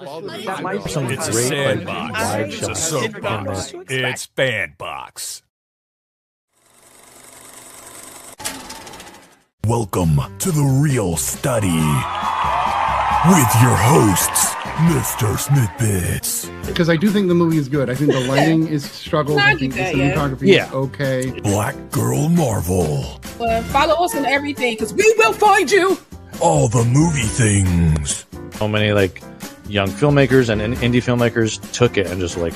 That might be some It's a great, sandbox. wide It's a shot. soapbox. It's Bandbox. Welcome to the Real Study with your hosts, Mr. Snitbits. Because I do think the movie is good. I think the lighting is struggles. I think the cinematography is okay. Black Girl Marvel. Follow us on everything because we will find you. All the movie things. So many like young filmmakers and indie filmmakers took it and just like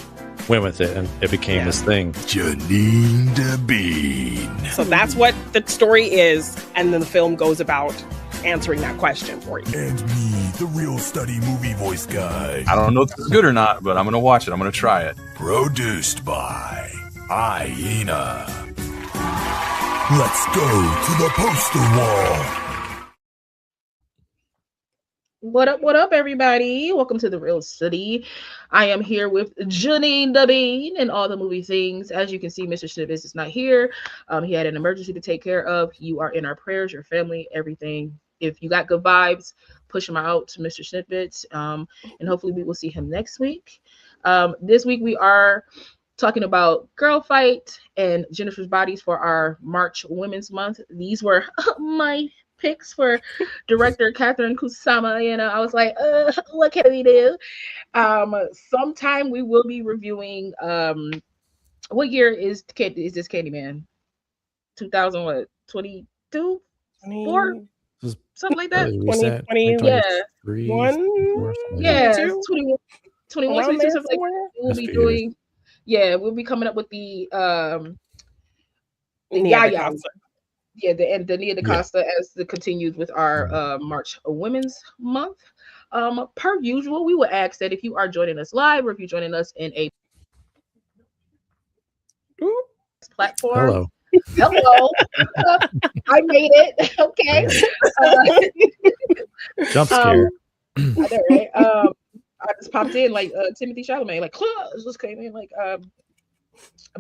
went with it, and it became this thing. JeannineDaBean. So that's what the story is, and then the film goes about answering that question for you. And me, the Real Study movie voice guy. I don't know if this is good or not, but I'm going to watch it. I'm going to try it. Produced by Hyena. Let's go to the poster wall. What up, everybody? Welcome to the Real Study. I am here with JeannineDaBean and all the movie things. As you can see, Mr. Snitbits is not here. He had an emergency to take care of. You are in our prayers, your family, everything. If you got good vibes, push him out to Mr. Snitbits, and hopefully we will see him next week. This week we are talking about Girlfight and Jennifer's Bodies for our March Women's Month. These were my picks for director Karyn Kusama. You know, I was like, what can we do? Sometime we will be reviewing. What year is this Candyman? 2022, 4, something like that. 2020, yeah, 1, yeah, 22? 21, 22, something like that. We'll be doing. Yeah, we'll be coming up with the Yaya. Yeah, the Nia DaCosta as the continues with our March Women's Month. Per usual, we will ask that if you are joining us live or if you're joining us in a platform. Hello. I made it. Okay. Jump scare. I know, right? I just popped in like Timothy Chalamet, like just came in like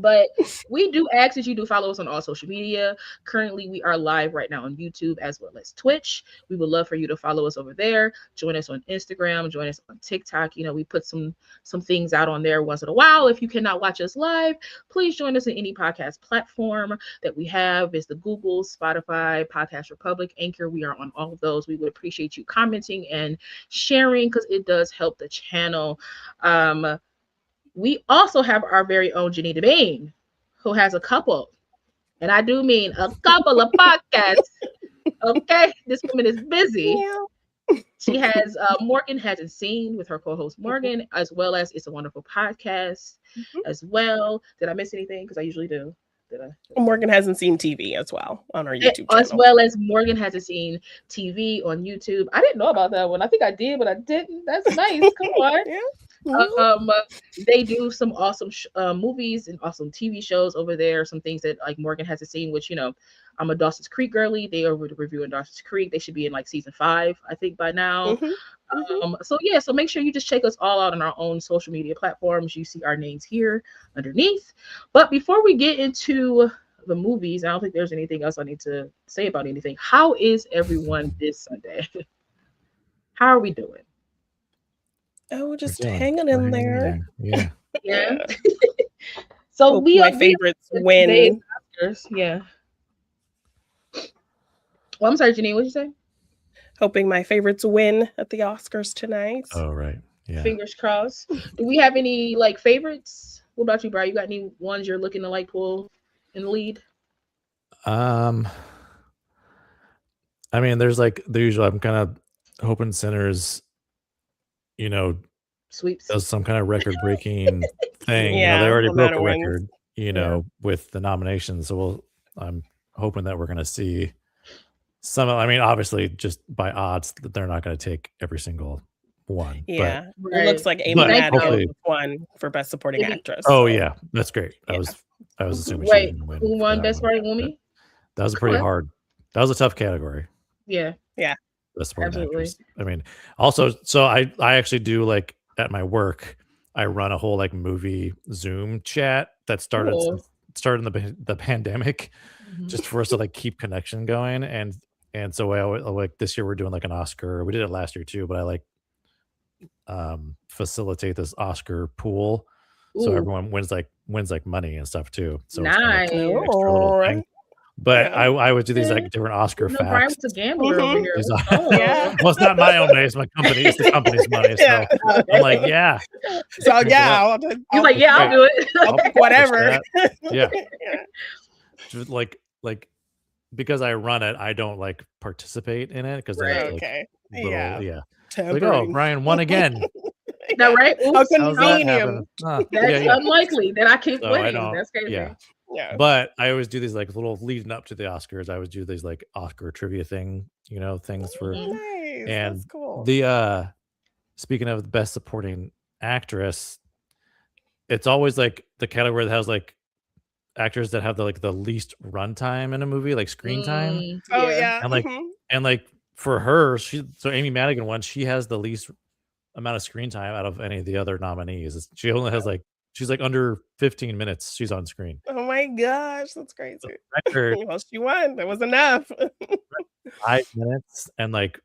but we do ask that you do follow us on all social media. Currently, we are live right now on YouTube as well as Twitch. We would love for you to follow us over there. Join us on Instagram. Join us on TikTok. You know, we put some things out on there once in a while. If you cannot watch us live, please join us in any podcast platform that we have. It's the Google, Spotify, Podcast Republic, Anchor. We are on all of those. We would appreciate you commenting and sharing because it does help the channel. We also have our very own JeannineDaBean, who has a couple, and I do mean a couple of podcasts. Okay, this woman is busy. Yeah. She has Morgan Hasn't Seen with her co-host Morgan, as well as It's a Wonderful Podcast as well. Did I miss anything? Because I usually do. Morgan Hasn't Seen TV as well on our YouTube channel. As well as Morgan Hasn't Seen TV on YouTube. I didn't know about that one. I think I did, but I didn't. That's nice. Come on. Yeah. They do some awesome movies and awesome TV shows over there. Some things that like Morgan hasn't seen, which, you know, I'm a Dawson's Creek girly. They are reviewing Dawson's Creek. They should be in like season 5, I think, by now. So make sure you just check us all out on our own social media platforms. You see our names here underneath. But before we get into the movies, I don't think there's anything else I need to say about anything. How is everyone this Sunday? How are we doing? Oh, we're just hanging in there. Yeah. Yeah. So my favorites win. Yeah. Well, I'm sorry, Janine, what'd you say? Hoping my favorites win at the Oscars tonight. Oh, right. Yeah. Fingers crossed. Do we have any like favorites? What about you, Brian? You got any ones you're looking to like pull in the lead? I mean, there's like the usual. I'm kind of hoping Sinners, you know, sweeps, does some kind of record-breaking thing. Yeah, you know, they already broke a wins. record, you know, with the nominations. So I'm hoping that we're going to see some. I mean, obviously, just by odds, that they're not going to take every single one. Yeah, but, it looks like Amy Adams won for Best Supporting Actress. Oh yeah, that's great. I was assuming she was going to win. Who won Best Supporting Woman? That was pretty hard. That was a tough category. Yeah. Best Supporting Actress. I mean, also, so I actually do like at my work, I run a whole like movie Zoom chat that started in the pandemic, just for us to like keep connection going. And so I like this year we're doing like an Oscar. We did it last year too, but I like facilitate this Oscar pool, so everyone wins like money and stuff too. So nice. It's kind of like an extra little thing. But I would do these like different Oscar facts. Brian was a gambler over here. Well, it's not my own money; it's my company. It's the company's money. So I'm like, yeah. So yeah, you're like, yeah, I'll do it. Whatever. Yeah. Just like because I run it, I don't like participate in it because Right. like, Okay. yeah. Like, oh, Brian won again. That right? How How's that convenient. happen? That's unlikely that I keep So winning. I don't- That's crazy. Yeah. But I always do these like little leading up to the Oscars. I always do these like Oscar trivia things for Nice. and That's cool. the speaking of the best supporting actress, it's always like the category that has like actors that have the least runtime in a movie, like screen time. Oh yeah. And like for her, so Amy Madigan won, she has the least amount of screen time out of any of the other nominees. She only has she's like under 15 minutes she's on screen. Oh my gosh, that's crazy. Record, Well, she won. That was enough. 5 minutes and like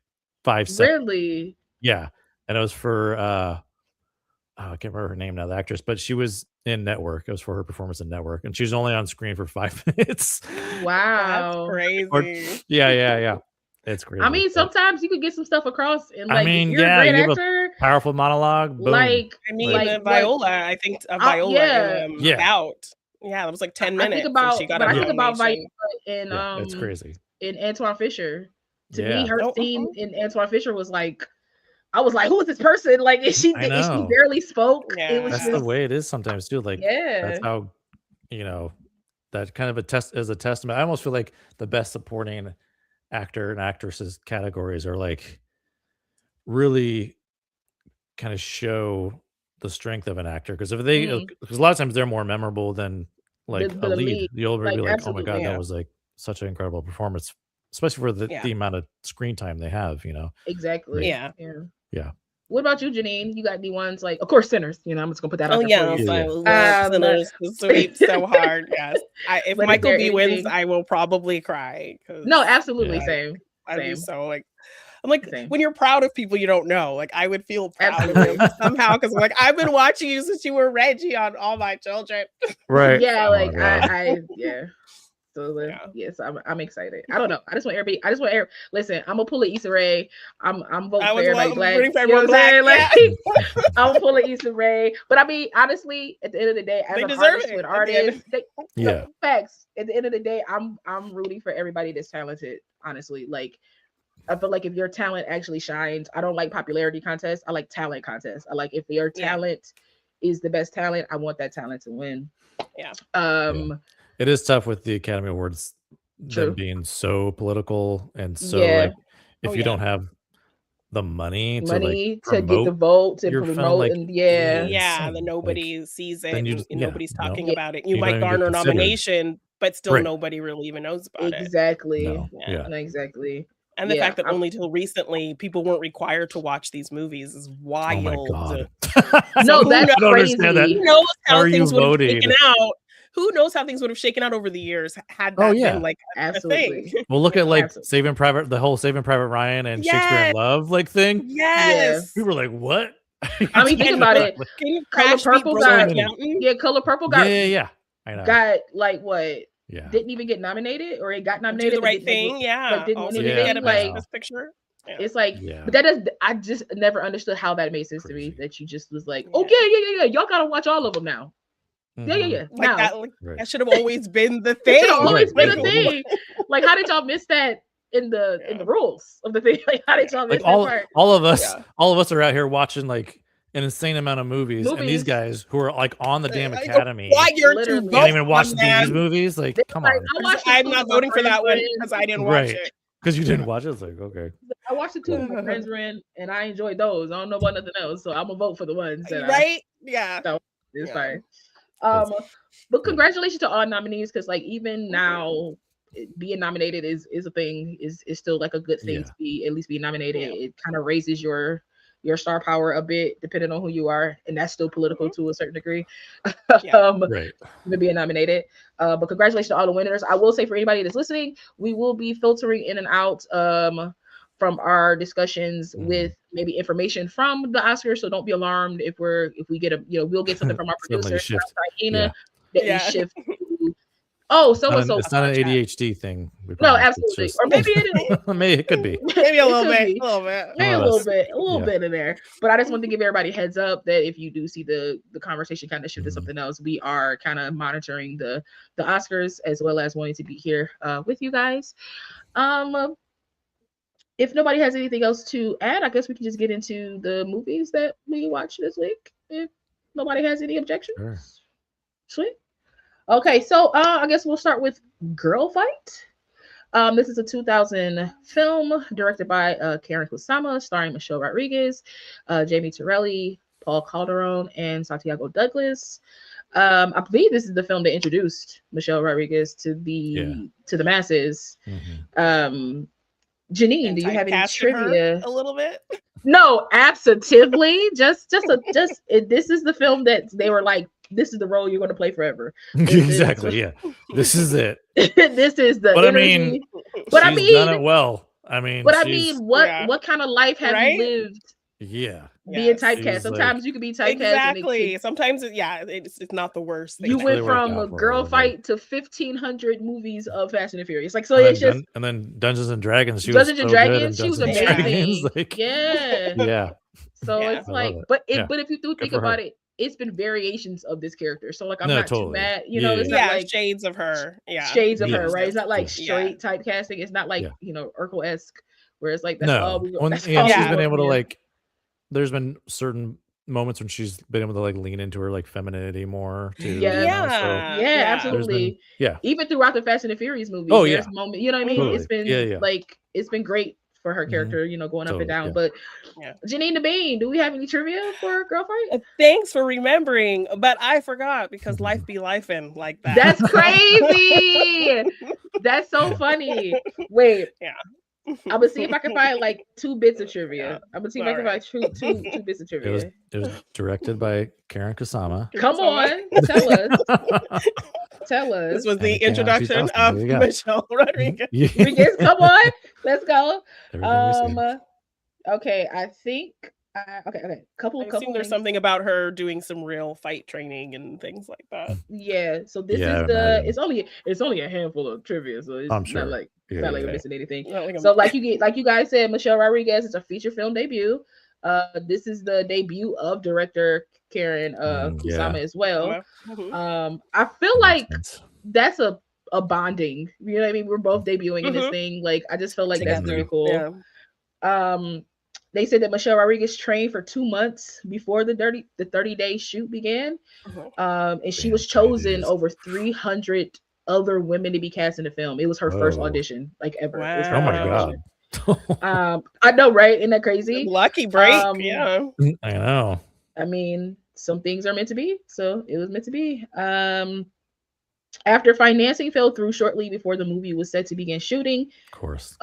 5 seconds. Really? Yeah. And it was for I can't remember her name now, the actress, but she was in Network. It was for her performance in Network, and she's only on screen for 5 minutes. Wow. That's crazy. Yeah. It's crazy. I mean, sometimes you could get some stuff across, and like, I mean, if you're a great you have actor, a powerful monologue. Boom. like, I mean, like Viola. I think Viola. yeah. About. Yeah, that was like 10 minutes. I think about, she got but a I think about nomination. Viola in it's crazy. in Antoine Fisher. To Yeah. me, her scene in Antoine Fisher was like, I was like, who is this person? Like, she barely spoke. Yeah. It was That's just, the way it is sometimes too. Like, that's how that kind of is a testament. I almost feel like the best supporting actor and actresses categories are like really kind of show the strength of an actor, because if they because a lot of times they're more memorable than like a lead. You'll be like, oh my god, that was like such an incredible performance, especially for the amount of screen time they have. Exactly. Yeah. What about you, Janine? You got any ones like, of course, Sinners. I'm just gonna put that out there for you. I love Sinners. The sweep so hard. Yes. If Michael B wins, I will probably cry. No, absolutely, same. I'd be so like, I'm like, when you're proud of people you don't know, like I would feel proud of them somehow, because I'm like, I've been watching you since you were Reggie on All My Children. Right. Yeah, like So yes, I'm excited. I don't know. I just want everybody. Listen, I'm gonna pull an Issa Rae. I'm voting for everybody black. I'm gonna pull an Issa Rae. But I mean, honestly, at the end of the day, as an artist with artists, facts. At the end of the day, I'm rooting for everybody that's talented. Honestly, like, I feel like if your talent actually shines, I don't like popularity contests. I like talent contests. I like if your talent is the best talent, I want that talent to win. It is tough with the Academy Awards, them being so political and so like, if you don't have the money to get the vote to promote, like, and then nobody sees it, and nobody's talking about it. You might garner a nomination, but still nobody really even knows about it. Exactly. Exactly. And the fact that only till recently people weren't required to watch these movies is wild. Oh my God. No, that's crazy. Who knows how things would have shaken out? Who knows how things would have shaken out over the years had that been like a thing? Well, look at like the whole Saving Private Ryan and Shakespeare in Love like thing. Yes. People were like, what? I mean, think about it. Color Purple got Color Purple got I know. Got like what? Yeah. Didn't even get nominated, or it got nominated. Do the Right Thing, but didn't also get like Best Picture. Yeah. It's like, but that does. I just never understood how that made sense to me. That you just was like, yeah. Y'all gotta watch all of them now. Yeah. Like that should have always been the thing. It should have always been a thing. Like, how did y'all miss that in the rules of the thing? Like, how did y'all miss that part? All of us are out here watching like an insane amount of movies, and these guys who are like on the damn Academy can't even watch these movies. Like, come on. I'm not voting for that one because I didn't watch it. Because you didn't watch it. It's like, okay. I watched the two of my friends were in, and I enjoyed those. I don't know about nothing else, so I'm gonna vote for the ones that So it's fine. But congratulations to all nominees, because like even now being nominated is a thing, is still like a good thing to be at least be nominated. It kind of raises your star power a bit depending on who you are, and that's still political to a certain degree. Being nominated. But congratulations to all the winners. I will say, for anybody that's listening, we will be filtering in and out from our discussions with maybe information from the Oscars. So don't be alarmed if we get we'll get something from our producer, Hyena, that we shift to It's not an ADHD thing. No, absolutely. Or maybe it is. Maybe it could be. Maybe a little bit. Maybe a little bit in there. But I just want to give everybody a heads up that if you do see the conversation kind of shift to something else, we are kind of monitoring the Oscars as well as wanting to be here with you guys. If nobody has anything else to add, I guess we can just get into the movies that we watched this week. If nobody has any objections. Sure. Sweet. Okay, so I guess we'll start with Girlfight. This is a 2000 film directed by Karyn Kusama, starring Michelle Rodriguez, Jamie Torelli, Paul Calderon, and Santiago Douglas. I believe this is the film that introduced Michelle Rodriguez to the masses. Janine, do you have any trivia? A little bit. No, absolutely. Just this is the film that they were like, this is the role you're going to play forever. Exactly. Yeah. This is it. This is the. But energy. I mean, she's done it well. I mean, what kind of life have you lived? Yeah. Being typecast. Sometimes you can be typecast. Exactly. Sometimes it's not the worst thing. You went from a Girlfight to 1,500 movies of Fast and the Furious. Like, so it's just. And then Dungeons and Dragons. She was amazing. Like, yeah. Yeah. So it's like, but if you do think about it, it's been variations of this character. So like, I'm not too mad. You know, it's not like shades of her. Yeah. Shades of her, right? It's not like straight typecasting. It's not like, Urkel-esque, where it's like, that's all we she's been able to like, there's been certain moments when she's been able to like lean into her like femininity more too. Yeah, absolutely. Even throughout the Fast and the Furious movies, there's moment, you know what I mean? Totally. It's been like, it's been great for her character, going up and down. But JeannineDaBean, do we have any trivia for Girlfight? Thanks for remembering, but I forgot because life be lifing like that. That's crazy. That's so funny. Wait. Yeah. I'm gonna see if I can find like 2 bits of trivia. I'm gonna see if I can find two bits of trivia. It was directed by Karyn Kusama. Come on, tell us. Tell us. This was the introduction of Michelle Rodriguez. Come on, let's go. Okay, I think. Okay. Couple. There's something about her doing some real fight training and things like that. Yeah. So this is it's only a handful of trivia, so it's not like we're missing anything. So like you guys said, Michelle Rodriguez is a feature film debut. This is the debut of director Karyn Kusama as well. I feel like that's a bonding. You know what I mean? We're both debuting in this thing. Like I just feel like that's very cool. Yeah. They said that Michelle Rodriguez trained for 2 months before the 30-day shoot began. And she was chosen over 300 other women to be cast in the film. It was her first audition, like ever. Oh my God. I know, right? Isn't that crazy? Lucky break. Yeah. I know. I mean, some things are meant to be, so it was meant to be. After financing fell through shortly before the movie was set to begin shooting, of course,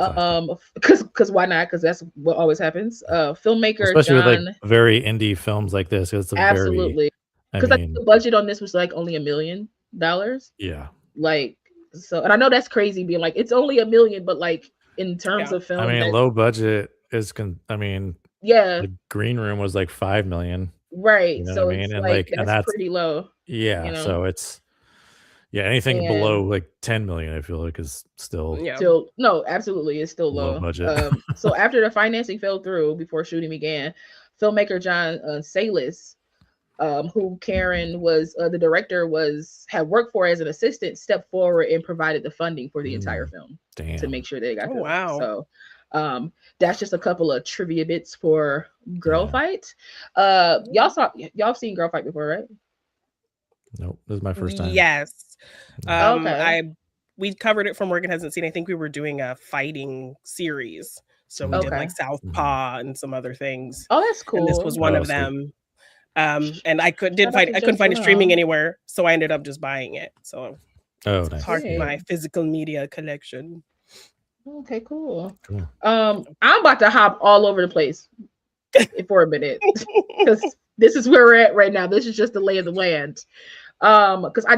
because why not? Because that's what always happens. Filmmaker, especially with like very indie films like this, it's absolutely because like the budget on this was like only $1 million. Yeah, like so, and I know that's crazy being like it's only $1 million, but like in terms of film, I mean, low budget is. The Green Room was like $5 million, right? You know so what I mean, and that's pretty low. Yeah, so it's. Yeah, anything below like 10 million, I feel like is still no, absolutely, it's still low budget. So after the financing fell through before shooting began, filmmaker John Salas, who Karyn was the director had worked for as an assistant, stepped forward and provided the funding for the entire film to make sure they got filmed. Wow. So that's just a couple of trivia bits for Girlfight. Y'all seen Girlfight before, right? Nope, this is my first time. Yes. We covered it from Morgan Hasn't Seen. I think we were doing a fighting series. So we did like Southpaw and some other things. Oh, that's cool. And this was one of them. And I couldn't find it streaming anywhere. So I ended up just buying it. So it's part of my physical media collection. Okay, cool. I'm about to hop all over the place for a minute. Because this is where we're at right now. This is just the lay of the land. Because I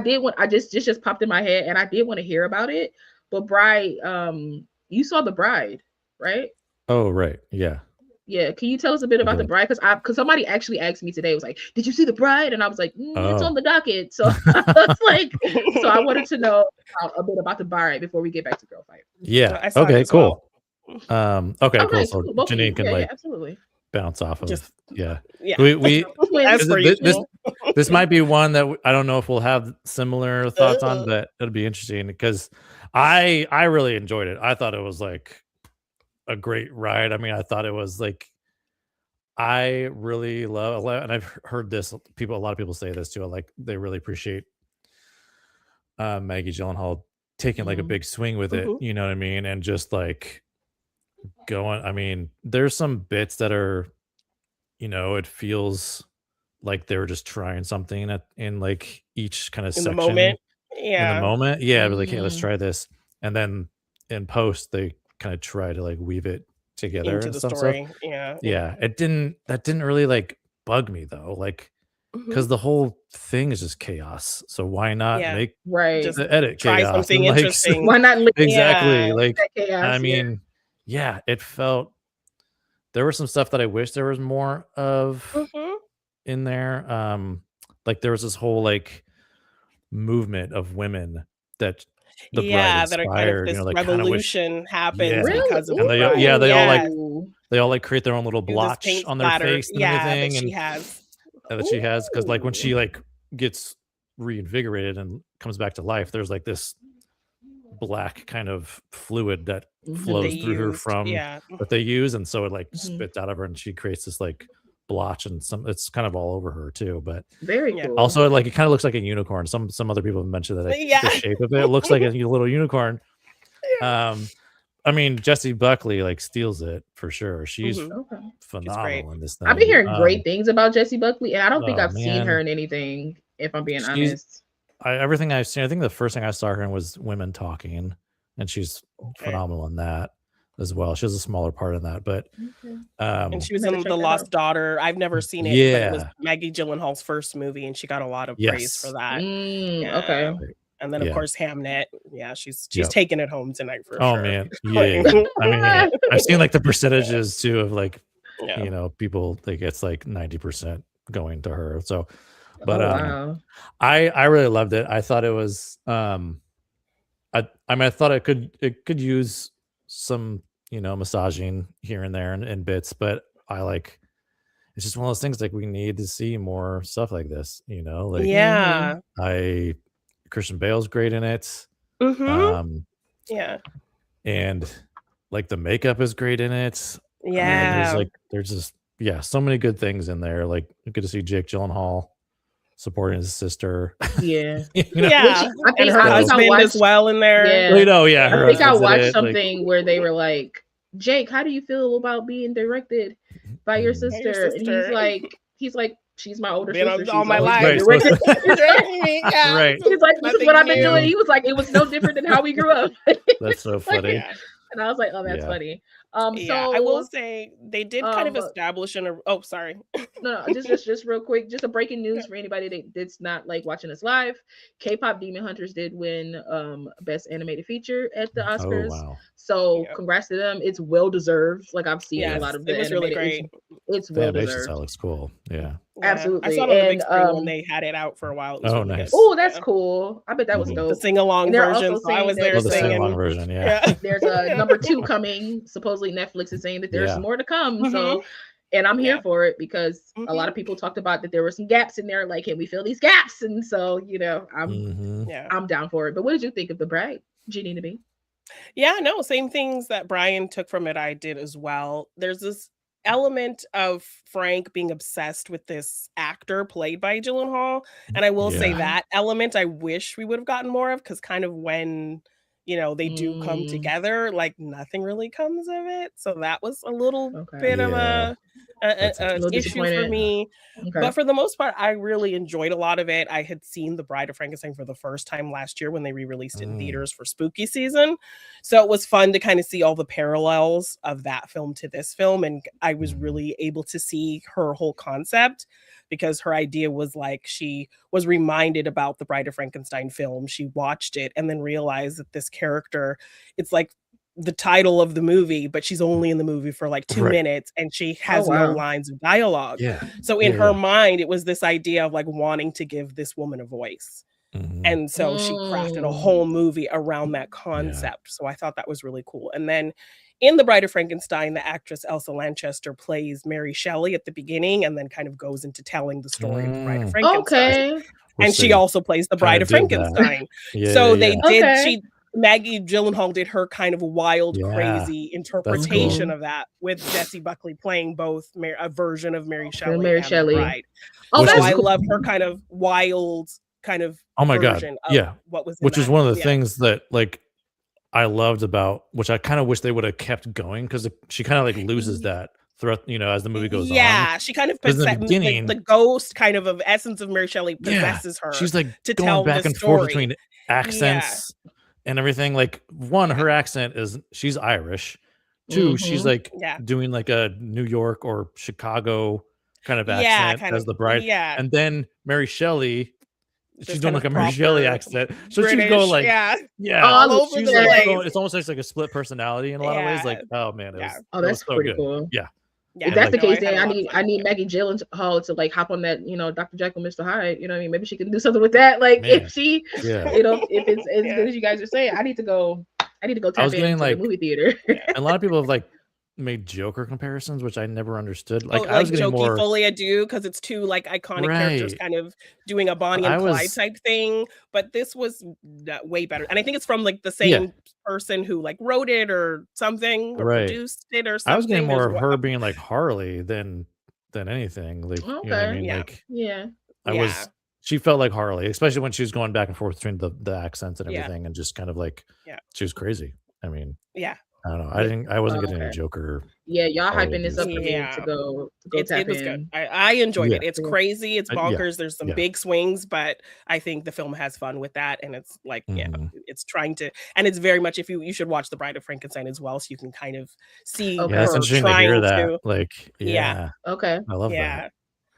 just popped in my head and I did want to hear about it. But Bride, you saw The Bride, right? Oh, right. Yeah. Yeah, can you tell us a bit about The Bride? Because somebody actually asked me today, was like, "Did you see The Bride?" And I was like, "It's on the docket." So it's like, so I wanted to know a bit about The Bride before we get back to Girlfight. Yeah. Okay. Cool. Okay. Cool. So Janine can absolutely bounce off of. Just, yeah. Yeah. We As per usual. this might be one that I don't know if we'll have similar thoughts on, but it'll be interesting because I really enjoyed it. I thought it was like a great ride. I mean, I thought it was like, I really love, and I've heard this, a lot of people say this too, like they really appreciate Maggie Gyllenhaal taking like a big swing with it, you know what I mean? And just like going, I mean, there's some bits that are, you know, it feels like they were just trying something in like each kind of section. In the moment. Yeah. But like, hey, let's try this. And then in post, they kind of try to like weave it together into and the stuff. story. Yeah. That didn't really like bug me though. Like, because the whole thing is just chaos. So why not make just the edit try chaos? something interesting. Why not exactly like chaos, I mean, it felt, there was some stuff that I wish there was more of in there. Like there was this whole like movement of women that the bride inspired, that are kind of this revolution happened because of and they all like create their own little blotch on their face and everything, that she has because like when she like gets reinvigorated and comes back to life, there's like this black kind of fluid that flows through her from that they use, and so it like spits out of her and she creates this like blotch, and it's kind of all over her too, but very cool. Also like it kind of looks like a unicorn. Some other people have mentioned that the shape of it looks like a little unicorn. I mean, Jessie Buckley like steals it for sure. She's phenomenal in this thing. I've been hearing great things about Jessie Buckley, and I don't think I've seen her in anything, if I'm being honest. Everything I've seen, I think the first thing I saw her in was Women Talking, and she's phenomenal in that as well. She has a smaller part in that, but and she was in The Lost Daughter. I've never seen it, but it was Maggie Gyllenhaal's first movie, and she got a lot of praise for that. Okay. And then of course Hamnet. Yeah, she's taking it home tonight for sure. Oh man. Yeah. I mean, I've seen like the percentages too of like you know, people think it's like 90% going to her. So but I really loved it. I thought it was I mean I thought it could use some, you know, massaging here and there and bits, but I like, it's just one of those things like we need to see more stuff like this, you know, like Christian Bale's great in it. And like the makeup is great in it. There's just so many good things in there. Like good to see Jake Gyllenhaal supporting his sister. You know? I think her husband as well in there. You know, I think I watched something where they were like, Jake, how do you feel about being directed by your sister? And he's like, she's my older sister. All my life. Right. Right. He's like, this is what I've been doing. He was like, it was no different than how we grew up. That's so funny. And I was like, oh, that's funny. So I will say they did kind of establish just real quick, just a breaking news for anybody that's not like watching us live. K-pop Demon Hunters did win best animated feature at the Oscars. Oh, wow. So congrats to them. It's well deserved. Like I've seen a lot of the it was really great. It's well deserved. That looks cool. Absolutely. I saw it on the big screen when they had it out for a while. Oh, nice. Oh, that's cool. I bet that was dope. The sing-along version. So I was there singing. The sing-along version, There's a number 2 coming. Supposedly Netflix is saying that there's more to come. So, and I'm here for it because a lot of people talked about that there were some gaps in there. Like, can we fill these gaps? And so, you know, I'm down for it. But what did you think of The Bride, JeannineDaBean? Same things that Brian took from it, I did as well. There's this element of Frank being obsessed with this actor played by Gyllenhaal, and I will say that element I wish we would have gotten more of, because kind of when they do come together, like nothing really comes of it. So that was a little bit of an issue for me. But for the most part, I really enjoyed a lot of it. I had seen The Bride of Frankenstein for the first time last year when they re-released it in theaters for spooky season. So it was fun to kind of see all the parallels of that film to this film. And I was really able to see her whole concept, because her idea was like, she was reminded about the Bride of Frankenstein film. She watched it and then realized that this character, it's like the title of the movie, but she's only in the movie for like 2 minutes and she has no lines of dialogue. So in her mind, it was this idea of like wanting to give this woman a voice. And so she crafted a whole movie around that concept. So I thought that was really cool. And then in The Bride of Frankenstein, the actress Elsa Lanchester plays Mary Shelley at the beginning and then kind of goes into telling the story of the Bride of Frankenstein. And she also plays the Bride of Frankenstein. Maggie Gyllenhaal did her kind of wild, crazy interpretation of that with Jessie Buckley playing both a version of Mary Shelley and the Bride. I love her kind of wild kind of version of what was in which is one of the things that like I loved about, which I kind of wish they would have kept going, because she kind of like loses that throughout, as the movie goes on. Yeah, she kind of the ghost kind of essence of Mary Shelley possesses her. She's like to going tell back the and story. forth between accents and everything. Like her accent is she's Irish. Two, she's like doing like a New York or Chicago kind of accent as the bride. And then Mary Shelley, she's doing like a Mary Shelley accent. So British, she's going like, all over the place. It's almost like a split personality in a lot of ways. Like, oh man, that's so pretty good. cool. Yeah. If that's the case, then I need Maggie Gyllenhaal to like hop on that, Dr. Jekyll, Mr. Hyde. You know what I mean? Maybe she can do something with that. Like if she, if it's as good as you guys are saying, I need to go tap into the movie theater. A lot of people have like made Joker comparisons, which I never understood. Like I was getting jokey more Folie à Deux because it's two like iconic characters kind of doing a Bonnie and Clyde type thing, but this was way better. And I think it's from like the same person who like wrote it or something or produced it or something. I was getting more of her being like Harley than anything. Like you know what I mean? Like she felt like Harley, especially when she was going back and forth between the accents and everything, and just kind of like she was crazy. I mean, I don't know. I wasn't getting a Joker. Yeah, y'all hyping this up for me to go tap it was in. good. I enjoyed it. It's crazy. It's bonkers. There's some big swings, but I think the film has fun with that. And it's like, it's trying to, and it's very much, if you should watch The Bride of Frankenstein as well, so you can kind of see her it's interesting to hear that. Like, okay. I love that.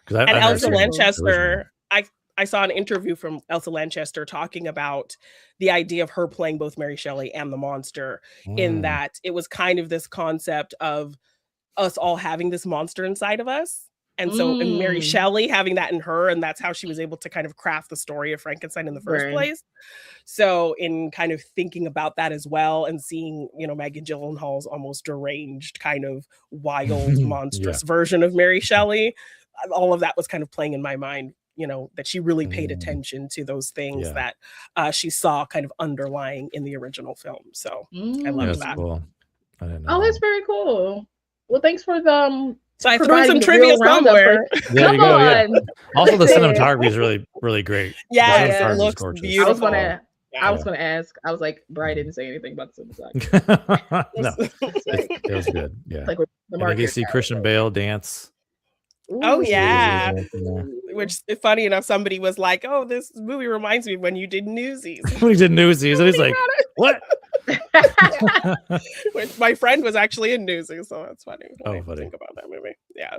And Elsa Lanchester, I saw an interview from Elsa Lanchester talking about the idea of her playing both Mary Shelley and the monster, in that it was kind of this concept of us all having this monster inside of us. And so and Mary Shelley having that in her, and that's how she was able to kind of craft the story of Frankenstein in the first place. So in kind of thinking about that as well, and seeing, Maggie Gyllenhaal's almost deranged kind of wild, monstrous version of Mary Shelley, all of that was kind of playing in my mind. That she really paid attention to those things that she saw kind of underlying in the original film. So I love that. Cool. I didn't know that's very cool. Well, thanks for the. So I threw some trivia somewhere. There you go. Yeah. Also, the cinematography is really, really great. Yeah, it looks beautiful. I was gonna ask. I was like, Brian didn't say anything about the cinematography. No, it was good. Yeah. Like you see Christian Bale dance. Oh yeah, which funny enough, somebody was like, "Oh, this movie reminds me of when you did Newsies." We did Newsies, and he's like, "What?" Which my friend was actually in Newsies, so that's funny. Funny. Think about that movie. Yeah.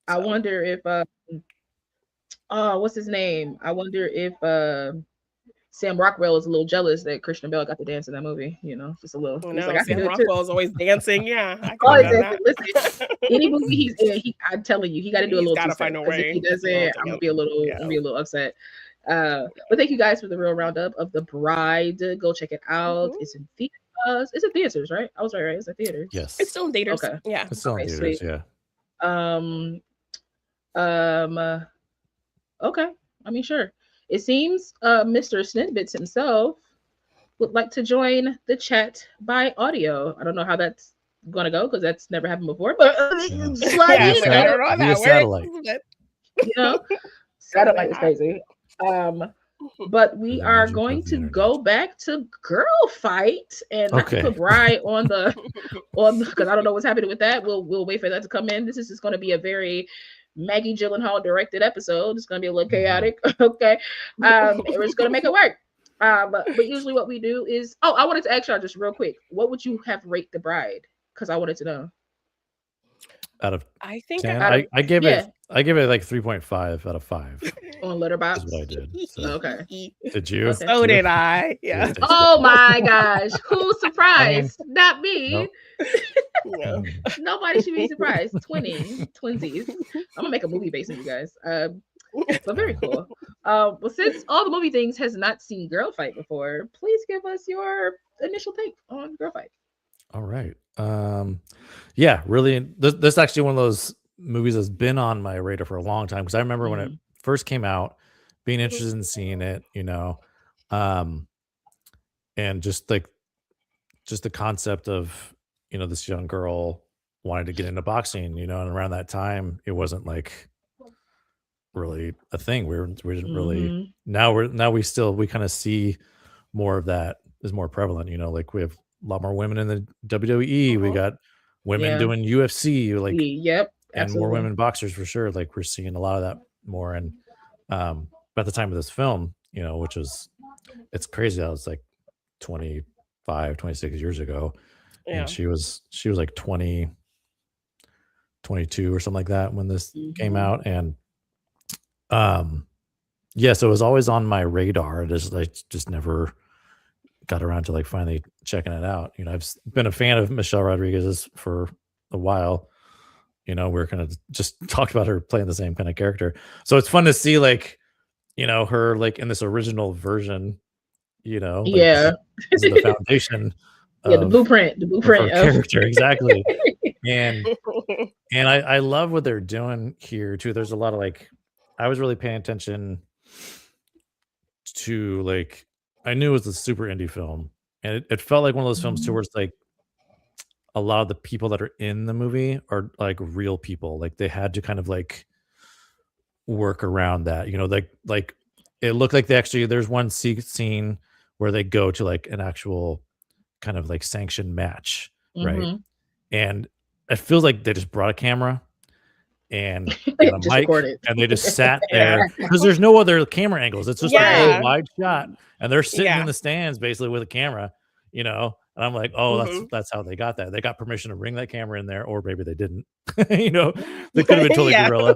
I wonder if what's his name? I wonder if Sam Rockwell is a little jealous that Christian Bale got to dance in that movie. Just a little. Sam Rockwell is always dancing. Yeah, listen, any movie he's in, I'm telling you, he got to do a little. Gotta find a way. If he doesn't, I'm gonna be a little upset. But thank you guys for the Reel Roundup of The Bride. Go check it out. It's in theaters. It's in theaters, right? I was right. It's in theaters. Yes, it's still in theaters. Okay, yeah, it's still in theaters. Sweet. Okay. I mean, sure. It seems Mr. Snidbits himself would like to join the chat by audio. I don't know how that's going to go because that's never happened before. But slide in. I don't know how that works. Satellite is crazy. But we are going to go back to Girlfight and not put Bride on because I don't know what's happening with that. We'll wait for that to come in. This is just going to be a very Maggie Gyllenhaal directed episode. It's gonna be a little chaotic. Okay. We're just gonna make it work. But usually what we do is I wanted to ask y'all just real quick, what would you have rate The Bride? Because I wanted to know. out of I think 10. I gave it like 3.5 out of 5. On Letterboxd. Is what I did. So. Okay. Did you? Okay. So did I. Yeah. Oh my gosh. Who's surprised? Not me. Nope. Nobody should be surprised. Twinsies. I'm gonna make a movie based on you guys. But very cool. Well, since All the Movie Things has not seen Girlfight before, please give us your initial take on Girlfight. All right. Yeah, really. This is actually one of those movies that's been on my radar for a long time, because I remember when it first came out, being interested in seeing it, and just the concept of this young girl wanted to get into boxing, and around that time it wasn't like really a thing. We didn't really. Now we kind of see more of that is more prevalent. Like we have a lot more women in the WWE. We got women doing UFC, like and more women boxers for sure. Like we're seeing a lot of that more. And at the time of this film, which was, it's crazy how it's like 25, 26 years ago. And she was like 20, 22 or something like that when this came out. And so it was always on my radar. I just never got around to like finally checking it out. I've been a fan of Michelle Rodriguez's for a while. We're kind of just talked about her playing the same kind of character. So it's fun to see like, her like in this original version, like, this is the foundation. The blueprint of character. Exactly. and I love what they're doing here too. There's a lot of like, I was really paying attention to like, I knew it was a super indie film, and it felt like one of those films too, where it's like a lot of the people that are in the movie are like real people. Like they had to kind of like work around that, like it looked like there's one scene where they go to like an actual kind of like sanctioned match, right? And it feels like they just brought a camera and a mic, and they just sat there because there's no other camera angles. It's just like a wide shot, and they're sitting in the stands basically with a camera, and I'm like, oh, that's how they got that. They got permission to bring that camera in there, or maybe they didn't. They could have been totally guerrilla.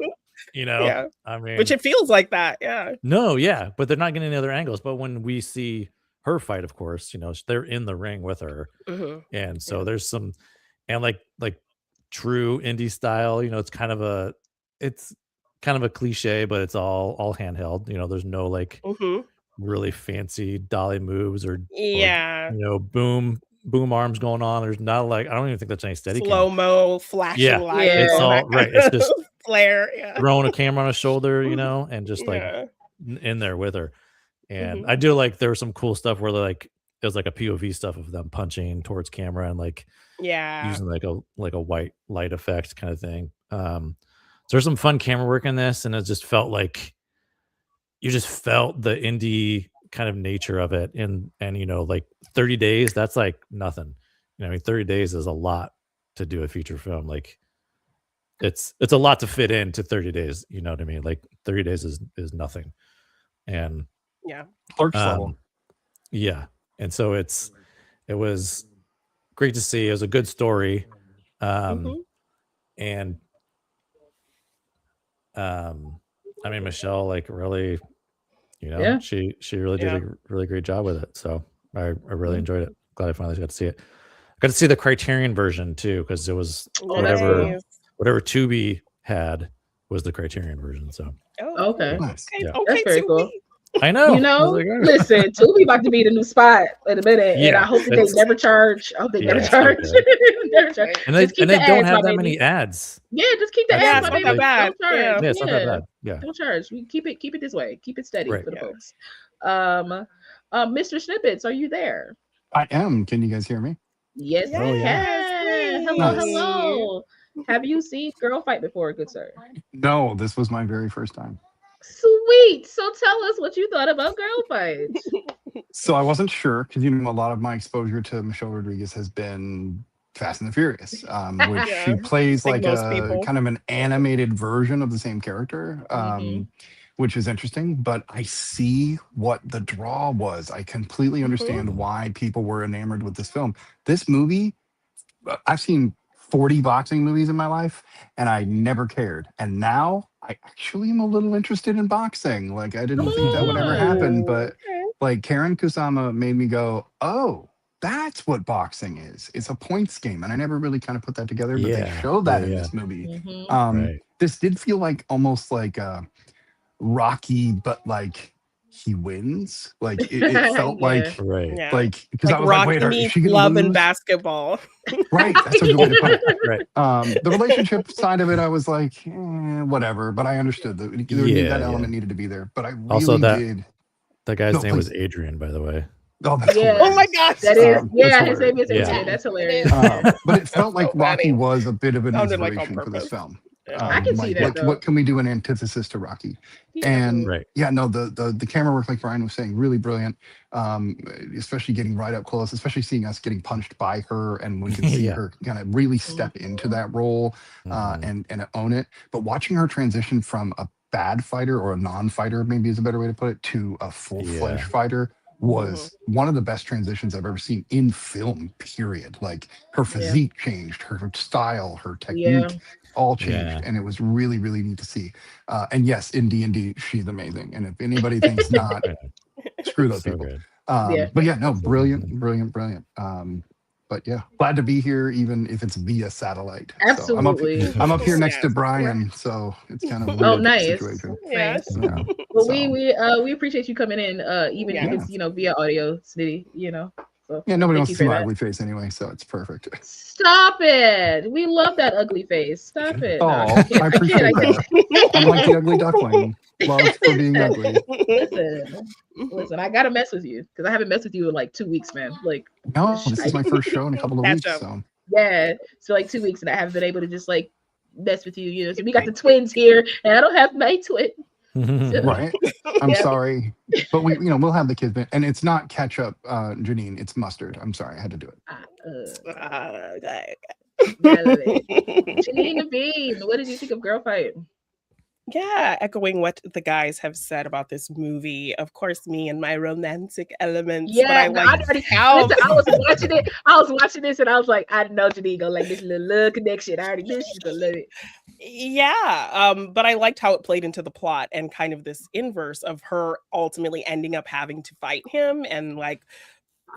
I mean, which it feels like that. No, but they're not getting any other angles. But when we see her fight, of course, they're in the ring with her, and so there's some, and like true indie style, it's kind of a cliche, but it's all handheld. There's no like really fancy dolly moves or boom arms going on. There's not like, I don't even think that's any steady slow-mo flashing light. It's all right. It's just flare, throwing a camera on his shoulder, and just like in there with her. And I do like, there was some cool stuff where like it was like a POV stuff of them punching towards camera and like using like a white light effect kind of thing. So there's some fun camera work in this, and it just felt like you just felt the indie kind of nature of it. And like 30 days, that's like nothing. 30 days is a lot to do a feature film. Like it's a lot to fit into 30 days. You know what I mean? Like 30 days is nothing. And Clerks level. And so it was great to see. It was a good story. And I mean, Michelle, like really, she really did a really great job with it. So I really enjoyed it. Glad I finally got to see it. I got to see the Criterion version too, because it was whatever Tubi had was the Criterion version. So okay, nice. That's very cool. I know. Listen, Tubi about to be the new spot in a minute, and I hope that they never charge. I hope they never charge. Never charge. And they don't have that many ads. Yeah, just keep the ads. It's not that bad. Don't charge. It's not that bad. Yeah, don't charge. We keep it this way. Keep it steady for the folks. Mr. Snippets, are you there? I am. Can you guys hear me? Yes. Hello. Have you seen Girlfight before, good sir? No, this was my very first time. Sweet. So tell us what you thought about Girlfight. So I wasn't sure, because a lot of my exposure to Michelle Rodriguez has been Fast and the Furious, which she plays like a kind of an animated version of the same character, which is interesting. But I see what the draw was. I completely understand why people were enamored with this film. This movie, I've seen 40 boxing movies in my life, and I never cared. And now I actually am a little interested in boxing. Like, I didn't think that would ever happen, but like Karyn Kusama made me go, oh, that's what boxing is. It's a points game. And I never really kind of put that together, but they showed that in this movie. This did feel like almost like Rocky, but like he wins. Like it felt like like because I was Rocky like, wait, is she gonna love lose? and basketball. Right, that's a good way to put it. The relationship side of it, I was like, whatever. But I understood that that element needed to be there. But I really also did. That guy's name was Adrian, by the way. Oh, that's oh my gosh, that is his name is Adrian. That's hilarious. But it felt like Rocky was a bit of an inspiration for this film. I can see that. What can we do in antithesis to Rocky? And the camera work, like Brian was saying, really brilliant. Especially getting right up close, especially seeing us getting punched by her, and when you can see her kind of really step into that role and own it. But watching her transition from a bad fighter, or a non-fighter, maybe is a better way to put it, to a full-fledged fighter was one of the best transitions I've ever seen in film, period. Like, her physique changed, her style, her technique all changed, and it was really, really neat to see. And yes, in D&D, she's amazing. And if anybody thinks not, screw those people. But yeah, no, brilliant. But yeah, glad to be here, even if it's via satellite. Absolutely. So I'm up here next to Brian, so it's kind of a weird situation. Well, we appreciate you coming in, even if it's via audio, Snitty. So nobody wants to see my ugly face anyway, so it's perfect. Stop it! We love that ugly face. Stop it. Oh, I appreciate that. I'm like the ugly duckling. Love for being ugly. Listen, I gotta mess with you because I haven't messed with you in like 2 weeks, man. Like, no, this is my first show in a couple of weeks. So so like 2 weeks, and I haven't been able to just like mess with you. So we got the twins here, and I don't have my twin. Right. I'm sorry, but we'll have the kids, and it's not ketchup, Janine. It's mustard. I'm sorry, I had to do it. JeannineDaBean, what did you think of Girlfight? Yeah, echoing what the guys have said about this movie. Of course, me and my romantic elements. Yeah, but I was watching this, and I was like, I know Janine gonna like this little connection. I already knew she's gonna love it. Yeah, but I liked how it played into the plot, and kind of this inverse of her ultimately ending up having to fight him, and like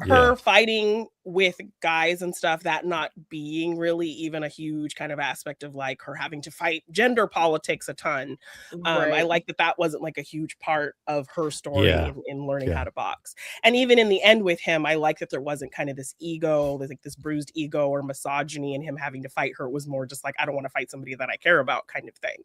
her fighting with guys and stuff, that not being really even a huge kind of aspect of like her having to fight gender politics a ton. I like that wasn't like a huge part of her story in learning how to box. And even in the end with him, I like that there wasn't kind of this ego, like this bruised ego or misogyny in him having to fight her. It was more just like, I don't want to fight somebody that I care about kind of thing.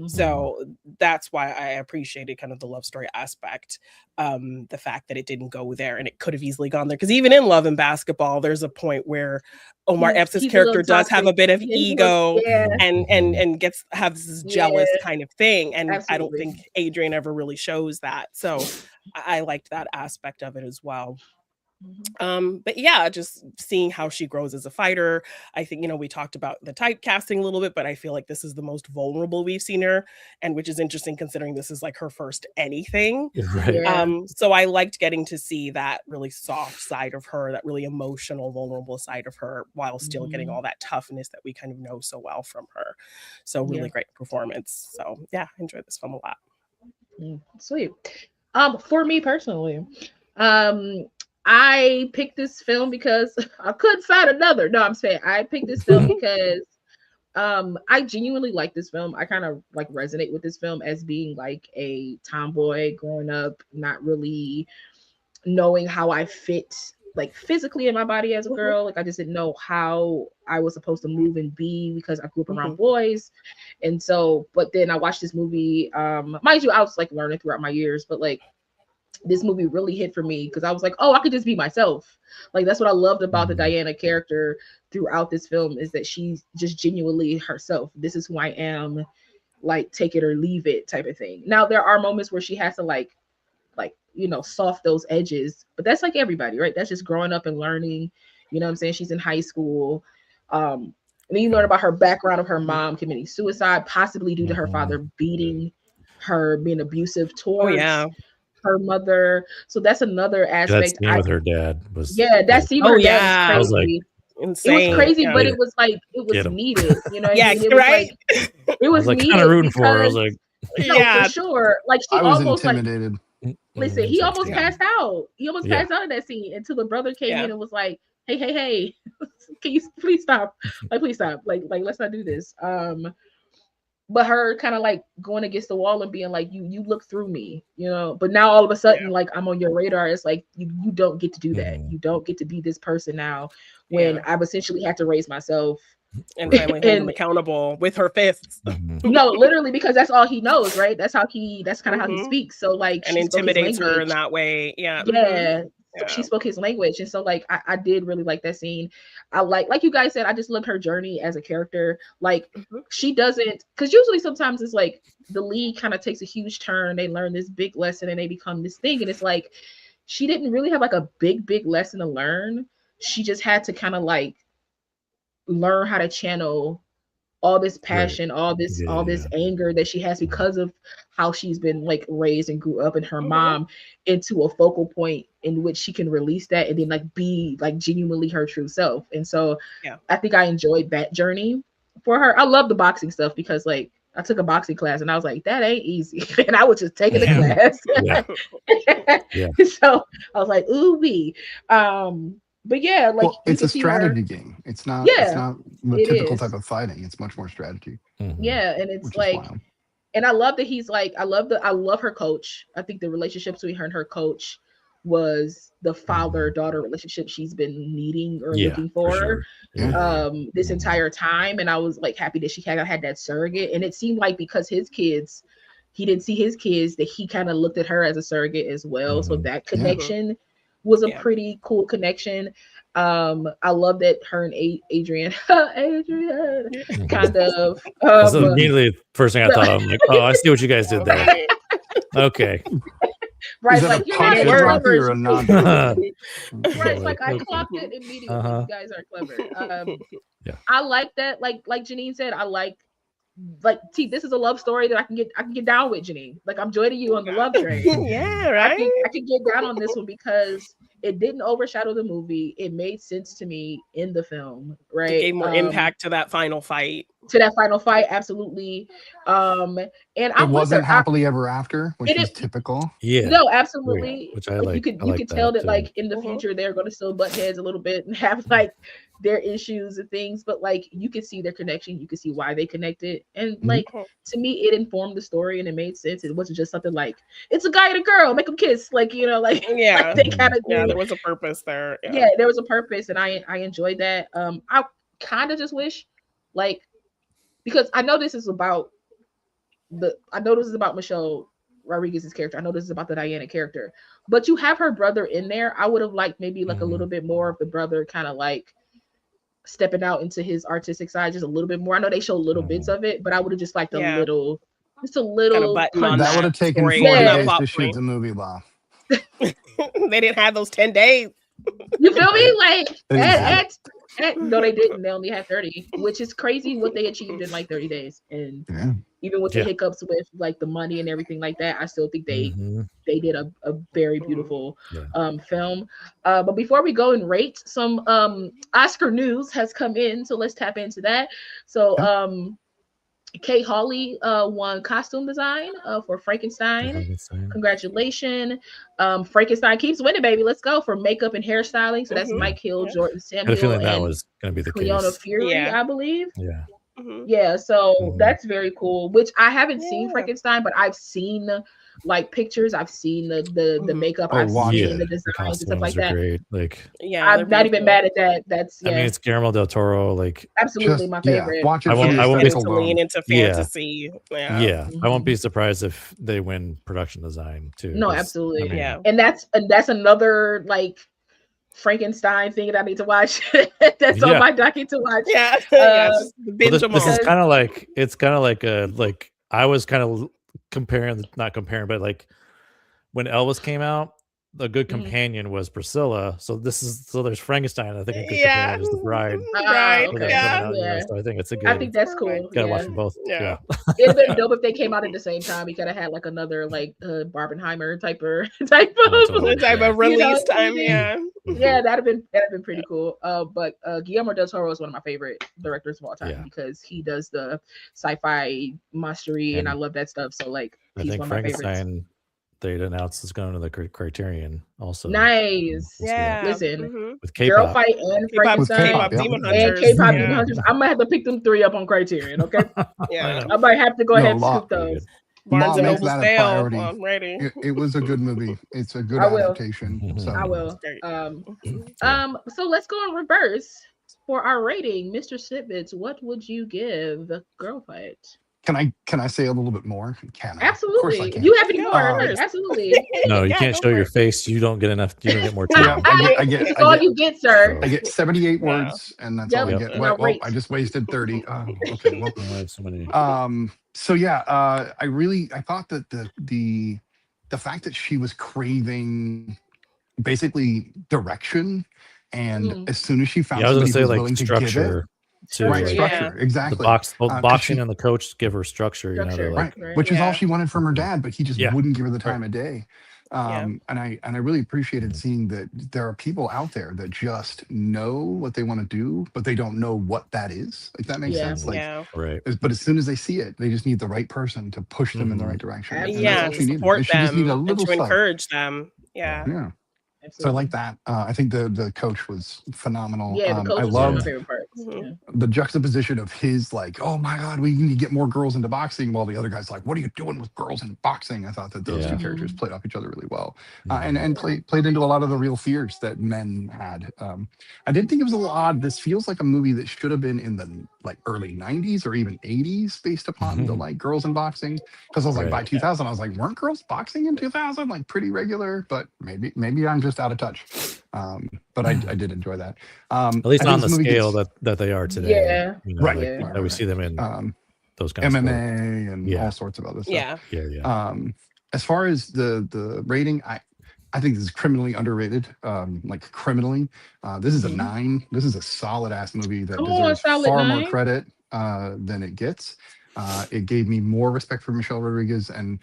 So that's why I appreciated kind of the love story aspect, the fact that it didn't go there, and it could have easily gone there. Because even in Love and Basketball, there's a point where Omar Epps' character does have a bit of ego and has this jealous kind of thing. And I don't think Adrian ever really shows that. So I liked that aspect of it as well. But yeah, just seeing how she grows as a fighter. I think, we talked about the typecasting a little bit, but I feel like this is the most vulnerable we've seen her, and which is interesting considering this is like her first anything. So I liked getting to see that really soft side of her, that really emotional, vulnerable side of her, while still getting all that toughness that we kind of know so well from her. So really great performance. So yeah, I enjoyed this film a lot. Sweet. For me personally, I picked this film because I couldn't find another. No, I'm saying I picked this film because I genuinely like this film. I kind of like resonate with this film as being like a tomboy growing up, not really knowing how I fit like physically in my body as a girl. Like I just didn't know how I was supposed to move and be because I grew up around boys. And so, but then I watched this movie. Mind you, I was like learning throughout my years, but like this movie really hit for me because I was like, oh, I could just be myself. Like that's what I loved about the Diana character throughout this film, is that she's just genuinely herself. This is who I am, like take it or leave it type of thing. Now there are moments where she has to like soft those edges, but that's like everybody, right? That's just growing up and learning. You know what I'm saying? She's in high school. And then you learn about her background of her mom committing suicide, possibly due to her father beating her, being abusive towards her mother. So that's another aspect. That scene with her dad was that scene with her dad was crazy. insane. It was crazy, but it was like it was needed. You know, what I mean? It was right. Like, it was like needed. Kind of rooting for her. I was like, no, for sure. Like she I was almost intimidated. Like, listen, he almost passed out. He almost passed out in that scene until the brother came in and was like, "Hey, can you please stop? Like, please stop. Like, let's not do this." But her kind of like going against the wall and being like, you look through me, you know. But now all of a sudden, like I'm on your radar. It's like you don't get to do that. You don't get to be this person now. When I've essentially had to raise myself and finally hold him accountable with her fists. No, literally, because that's all he knows, right? That's kind of how he speaks. So like, and intimidates her in that way. Yeah. She spoke his language, and so like I did really like that scene. I like you guys said, I just loved her journey as a character. Like she doesn't, because usually sometimes it's like the lead kind of takes a huge turn, they learn this big lesson and they become this thing, and it's like she didn't really have like a big lesson to learn. She just had to kind of like learn how to channel all this passion, all this anger that she has because of how she's been like raised and grew up, and her mom, into a focal point in which she can release that and then like be like genuinely her true self. And so I think I enjoyed that journey for her. I love the boxing stuff because like I took a boxing class and I was like, that ain't easy. And I was just taking the class. So I was like, ooh wee. But yeah, like it's a strategy game. It's not the typical type of fighting. It's much more strategy. Yeah, and it's like, and I love that he's like, I love her coach. I think the relationship between her and her coach was the father-daughter relationship she's been needing or looking for this entire time. And I was like happy that she had that surrogate. And it seemed like because he didn't see his kids, that he kind of looked at her as a surrogate as well. So that connection was a pretty cool connection. I love that her and Adrian kind of that's immediately the first thing I thought of. I'm like, oh, I see what you guys did there. Okay. Right, like you're not or a non right, like I clocked it immediately. You guys are clever. I like that. Like Janine said, I like T, this is a love story that I can get down with, Janine. Like I'm joining you on the love train. Yeah, right. I can get down on this one because it didn't overshadow the movie. It made sense to me in the film, right? It gave more impact to that final fight. Absolutely. And it wasn't happily ever after, which is typical. Yeah. No, absolutely. Which I like. You could tell that like in the future they're going to still butt heads a little bit and have like their issues and things, but like you could see their connection. You could see why they connected, and like to me, it informed the story and it made sense. It wasn't just something like it's a guy and a girl, make them kiss, like you know, like like they kind of there was a purpose there. Yeah, there was a purpose, and I enjoyed that. I kind of just wish, like, because I know this is about Michelle Rodriguez's character. I know this is about the Diana character, but you have her brother in there. I would have liked maybe like a little bit more of the brother kind of like stepping out into his artistic side just a little bit more. I know they show little bits of it, but I would have just liked a little that would have taken 40 days to shoot the movie. Wow. They didn't have those 10 days. You feel me? Like no, they didn't. They only had 30, which is crazy what they achieved in like 30 days. And even with the hiccups with like the money and everything like that, I still think they did a very beautiful film. But before we go and rate, some Oscar news has come in, so let's tap into that. So Kate Hawley won costume design for Frankenstein. Congratulations. Frankenstein keeps winning, baby. Let's go for makeup and hairstyling. So that's Mike Hill, Jordan Samuel, I had a feeling that was going to be the Cleona case. Fury, I believe. Yeah. So that's very cool. Which I haven't seen Frankenstein, but I've seen like pictures. I've seen the makeup. I've seen the designs and stuff like that. Great. Like, I'm not even mad at that. That's I mean, it's Guillermo del Toro. Like, absolutely my favorite. Watch it. I won't be to lean into fantasy. I won't be surprised if they win production design too. No, absolutely. I mean, and that's another like Frankenstein thing that I need to watch. That's on my docket to watch. This is kind of like, it's kind of like I was kind of not comparing, but like when Elvis came out, a good companion was Priscilla. So there's Frankenstein. I think a good companion is the bride. Right. So I think it's a good. I think that's cool. Gotta watch them both. Yeah. It'd been dope if they came out at the same time. We could have had like another like Barbenheimer type of release time. Yeah, that'd have been pretty cool. But Guillermo del Toro is one of my favorite directors of all time because he does the sci-fi monstery, and I love that stuff. So like, he's one of my favorites. They'd announced it's going to the Criterion also. Nice. Yeah. Listen, with K-pop. Girlfight and Frankenstein K-pop Demon and Hunters. K-pop Demon Hunters. I'm gonna have to pick them 3 up on Criterion. Okay. I might have to go ahead and scoop those. Barnes and Noble Noble sale. I'm ready. It was a good movie. It's a good adaptation. So. I will. So let's go in reverse for our rating. Mr. Snippets, what would you give Girlfight? Can I say a little bit more? Can I? Absolutely. Of course I can. You have any more? Absolutely. No, you can't show your face. You don't get enough. You don't get more time. That's all you get, sir. I get 78 words, and that's all I get. Well, I just wasted 30. Okay. Well, so yeah, I thought that the fact that she was craving basically direction, and as soon as she found somebody who was willing to give it. Structure, exactly. The boxing and the coach give her structure, which is all she wanted from her dad, but he just wouldn't give her the time of day. And I really appreciated seeing that there are people out there that just know what they want to do, but they don't know what that is. Like that makes sense. But as soon as they see it, they just need the right person to push them in the right direction. Support them and to encourage them. Yeah. So I like that. I think the coach was phenomenal. Yeah, the coach was one of my favorite parts. The juxtaposition of his like, oh my God, we need to get more girls into boxing, while the other guy's like, what are you doing with girls in boxing? I thought that those two characters played off each other really well, and played into a lot of the real fears that men had. I did think it was a little odd. This feels like a movie that should have been in the like early 90s or even 80s based upon the like girls in boxing, because I was like by 2000 I was like, weren't girls boxing in 2000 like pretty regular? But maybe I'm just out of touch. But I did enjoy that. At least on the scale that they are today. Yeah. That we see them in those kinds of MMA and all sorts of other stuff. Yeah. As far as the rating, I think this is criminally underrated. Like criminally. This is a 9. This is a solid ass movie that deserves far more credit than it gets. It gave me more respect for Michelle Rodriguez, and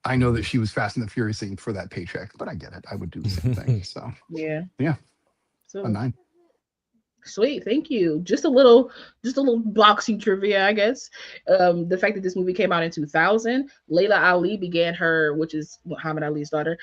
I know that she was Fast and the Furious thing for that paycheck, but I get it. I would do the same thing. So yeah. So a 9. Sweet, thank you. Just a little boxing trivia, I guess. The fact that this movie came out in 2000, Layla Ali began her, which is Muhammad Ali's daughter,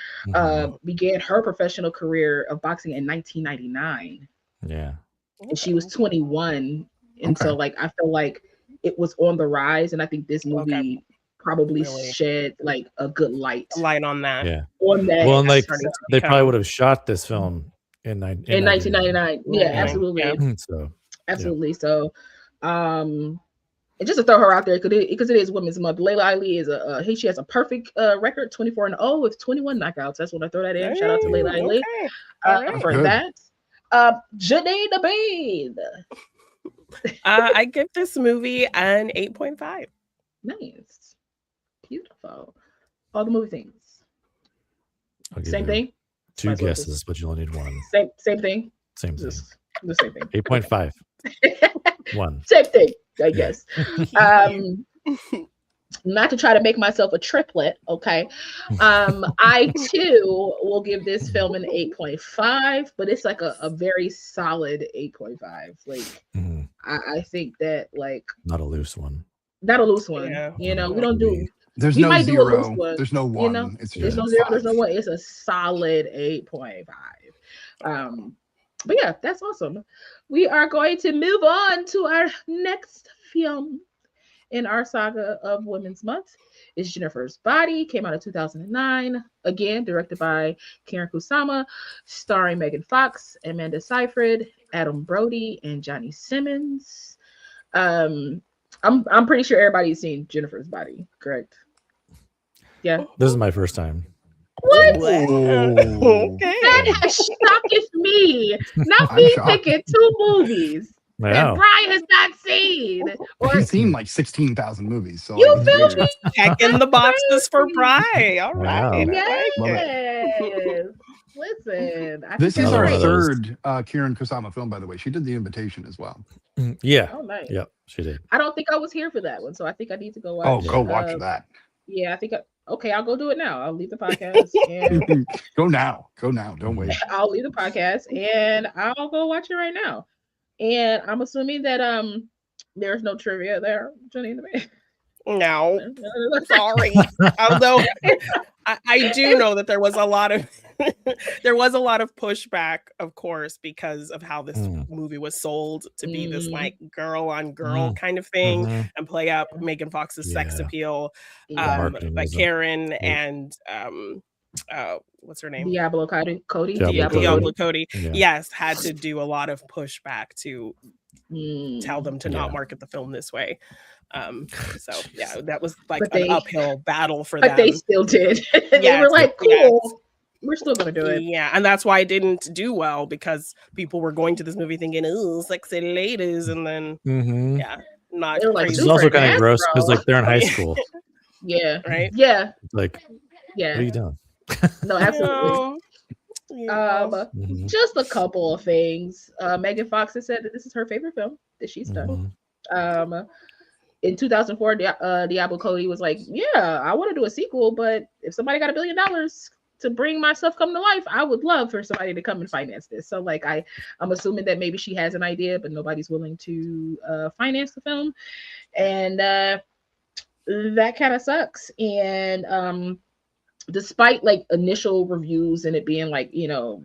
began her professional career of boxing in 1999. Yeah, and she was 21, and so like I feel like it was on the rise, and I think this movie probably shed like a good light on that. Yeah, on that. Well, and like they probably would have shot this film in 1999. Yeah, absolutely. Absolutely. So, and just to throw her out there, because it is Women's Month, Layla Ali is she has a perfect record, 24-0 with 21 knockouts. That's when I throw that in. Shout out to Layla Ali for that. JeannineDaBean. I give this movie an 8.5. Nice, beautiful. All the movie things. Same thing. 2 guesses, but you only need 1. Same thing. Same thing. The same thing. 8.5. 1. Same thing, I guess. Not to try to make myself a triplet, okay. I too will give this film an 8.5, but it's like a very solid 8.5. Like I think that like not a loose one. Yeah. You know, we don't do. There's no 0. There's no 1. You know? There's no 0. There's no 1. It's a solid 8.5. But yeah, that's awesome. We are going to move on to our next film in our saga of Women's Month. It's Jennifer's Body. Came out in 2009. Again, directed by Karyn Kusama, starring Megan Fox, Amanda Seyfried, Adam Brody, and Johnny Simmons. I'm pretty sure everybody's seen Jennifer's Body, correct? Yeah. This is my first time. What? Okay. That has shocked me. Not me picking 2 movies that Brian has not seen. He's seen like 16,000 movies. So you feel me? Checking the boxes for Brian. All right. Yes. Listen, this is our third Karyn Kusama film, by the way. She did The Invitation as well. Yeah. Oh, nice. Yep, she did. I don't think I was here for that one, so I think I need to go watch. Oh, go watch that. Yeah, I think. Okay, I'll go do it now. I'll leave the podcast. And Go now. Don't wait. I'll leave the podcast and I'll go watch it right now. And I'm assuming that there's no trivia there, JeannineDaBean. No, sorry. Although I do know that there was a lot of pushback, of course, because of how this movie was sold to be this like girl on girl kind of thing and play up Megan Fox's sex appeal. But Karyn and what's her name? Diablo Cody. Yes, had to do a lot of pushback to tell them to not market the film this way. So yeah, that was like an uphill battle for them. But they still did. They were like, cool. We're still gonna do it. Yeah, and that's why it didn't do well, because people were going to this movie thinking, "Ooh, sexy ladies," and then not. Like, it's also kind of gross because like they're in high school. Yeah. Right. Yeah. Like, what are you doing? No, absolutely. Just a couple of things. Megan Fox has said that this is her favorite film that she's done. In 2004, Diablo Cody was like, "Yeah, I want to do a sequel, but if somebody got $1 billion to bring my stuff come to life, I would love for somebody to come and finance this." So like I'm assuming that maybe she has an idea, but nobody's willing to finance the film, and that kind of sucks. And despite like initial reviews and it being like, you know,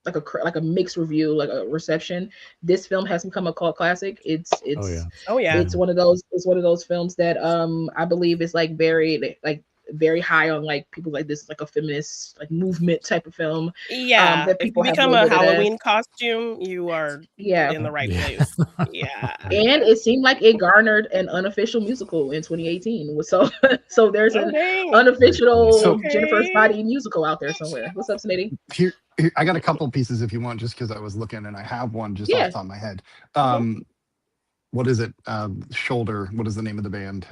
like a mixed review, like a reception, this film has become a cult classic. It's it's one of those films that I believe is like very high on like people like this, like a feminist like movement type of film. Yeah, if you become a Halloween costume, you are in the right place. Yeah, and it seemed like it garnered an unofficial musical in 2018. So there's an unofficial Jennifer's Body musical out there somewhere. What's up, Snitty? Here, I got a couple pieces if you want, just because I was looking and I have one just off the top of my head. What is it? Shoulder. What is the name of the band?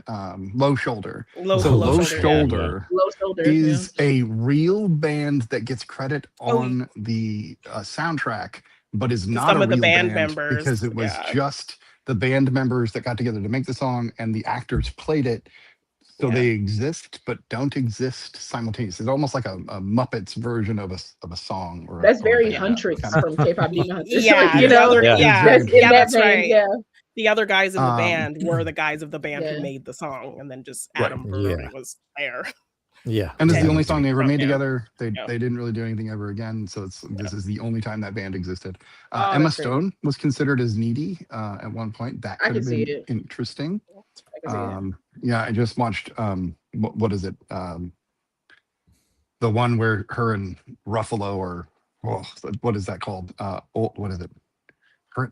Low Shoulder. Low Shoulder is a real band that gets credit on the soundtrack, but is not some a of the real band members, because it was just the band members that got together to make the song, and the actors played it. So they exist but don't exist simultaneously. It's almost like a Muppets version of a song. Or that's very Huntrix from K-pop Demon Hunters. Yeah, you know, that's right. Yeah. The other guys in the band were the guys of the band who made the song, and then just Adam Brewery was there. Yeah, and this is the only song they ever made together. They didn't really do anything ever again, so this is the only time that band existed. Emma Stone was considered as needy at one point. That could have been interesting. I just watched what is it? The one where her and Ruffalo what is that called? What is it?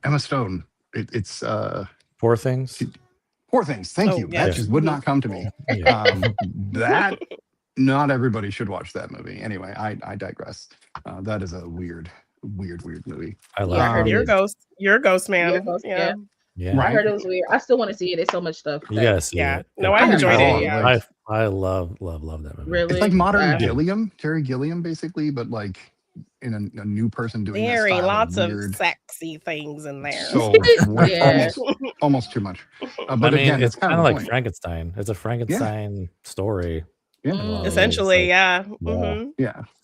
Emma Stone. It's Poor Things. Poor Things. Thank you. That just would not come to me. That not everybody should watch that movie. Anyway, I digress. That is a weird movie. I love You're a ghost man. Yeah. I heard it was weird. I still want to see it. There's so much stuff. Yes. Yeah. No, I enjoyed it. Yeah. I love that movie. Really? It's like modern Gilliam, Terry Gilliam, basically, but like in a new person doing lots of sexy things in there. So almost too much. But I mean, again, it's kind of like Frankenstein. It's a Frankenstein story. Yeah. Essentially, Yeah.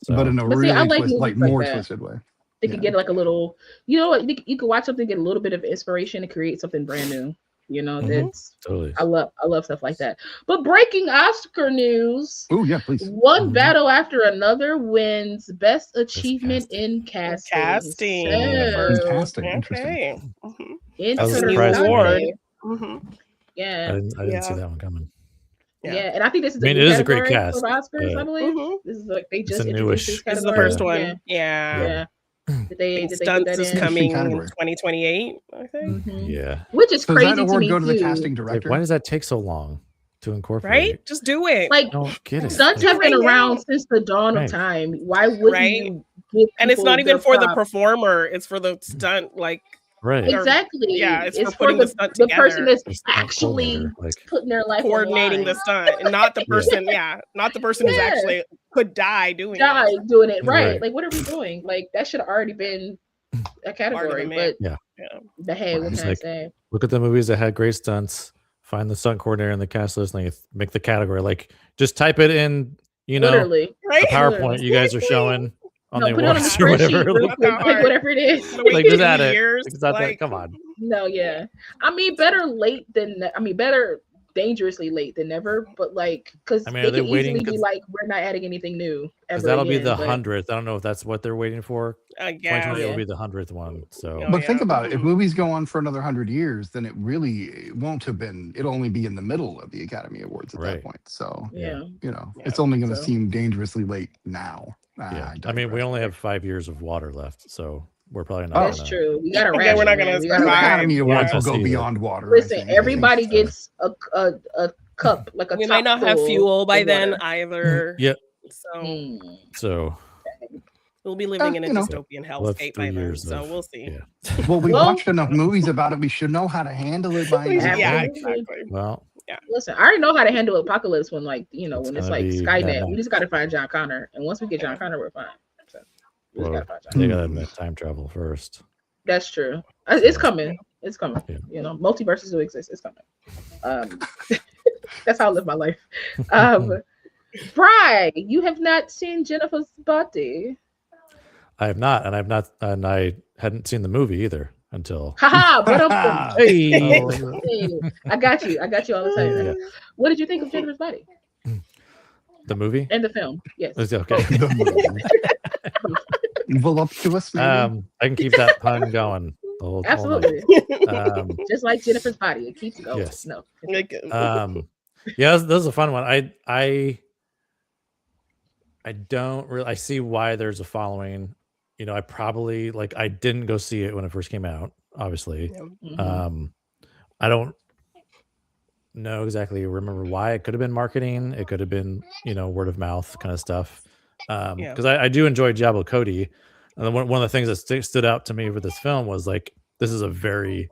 So, but in a really more twisted way. They could get like a little, you know what? You could watch something, get a little bit of inspiration, and create something brand new. You know, that's totally. I love stuff like that. But breaking Oscar news. Oh yeah, please. One battle after another wins Best Achievement in Casting. Casting. Interesting. Interesting award. Yeah. I didn't see that one coming. Yeah, and I think this is. It is a great cast. For Oscars, I believe. This is like they just introduced this is the first one. Yeah. Did they Stunts is coming in 2028, I think. Yeah. Which is crazy does that to award me go to the too. casting director? Why does that take so long to incorporate? Right? Just do it. Like, I don't get it. Stunts have been around since the dawn of time. Why wouldn't you give and it's not even for the props? performer, it's for the stunt, like Right. Exactly. Yeah, it's for for putting the stunt the together. person that's The stunt actually coordinator, like putting their life coordinating the stunt, and not the person. Not the person who's Yeah. actually could die doing doing it. Right. Like, what are we doing? Like, that should have already been a category. But but hey, what can I say? Look at the movies that had great stunts. Find the stunt coordinator in the cast list, and make the category. Like, just type it in. You know, Literally, the PowerPoint you guys are showing on the put it on the awards or whatever. spreadsheet real quick, pick whatever it is. Like, just add it. Years, It's not that. Come on. No, yeah. I mean, better dangerously late than never. But like, because I they mean, are they can waiting? easily be like, we're not adding anything new. Because that'll be the 100th. I don't know if that's what they're waiting for. I guess 2020 will be the 100th one. So, but think about it. If movies go on for another 100 years, then it really won't have been. It'll only be in the middle of the Academy Awards at that point. So, it's only going to seem dangerously late now. I mean, we only have 5 years of water left, so we're probably not. That's true. We got to wrap. We're not going to survive. Academy Awards will go beyond water. Listen, everybody gets a cup, like a. We might not have fuel by then either. Yep. So we'll be living in a dystopian hellscape by then. So we'll see. Well, we watched enough movies about it. We should know how to handle it by now. Yeah, exactly. Well, listen, I already know how to handle apocalypse when, like, when it's like Skynet. We just got to find John Connor, and once we get John Connor, we're fine. So we just gotta find John. They gotta admit time travel first. That's true. It's coming. It's coming. Yeah. Multiverses do exist. It's coming. That's how I live my life. Bri, you have not seen Jennifer's Body. I have not, and I hadn't seen the movie either until. Haha, hey. I got you all the time. Yeah. What did you think of Jennifer's Body? The movie and the film? Yes. Okay. Well, up to us, maybe. I can keep that pun going. Absolutely. Just like Jennifer's Body, it keeps going. Yes. No. Yeah, this is a fun one. I don't really. I see why there's a following. I probably I didn't go see it when it first came out. Obviously, I don't know exactly. Remember why? It could have been marketing. It could have been word of mouth kind of stuff. Because I do enjoy Diablo Cody, and one of the things that stood out to me with this film was this is a very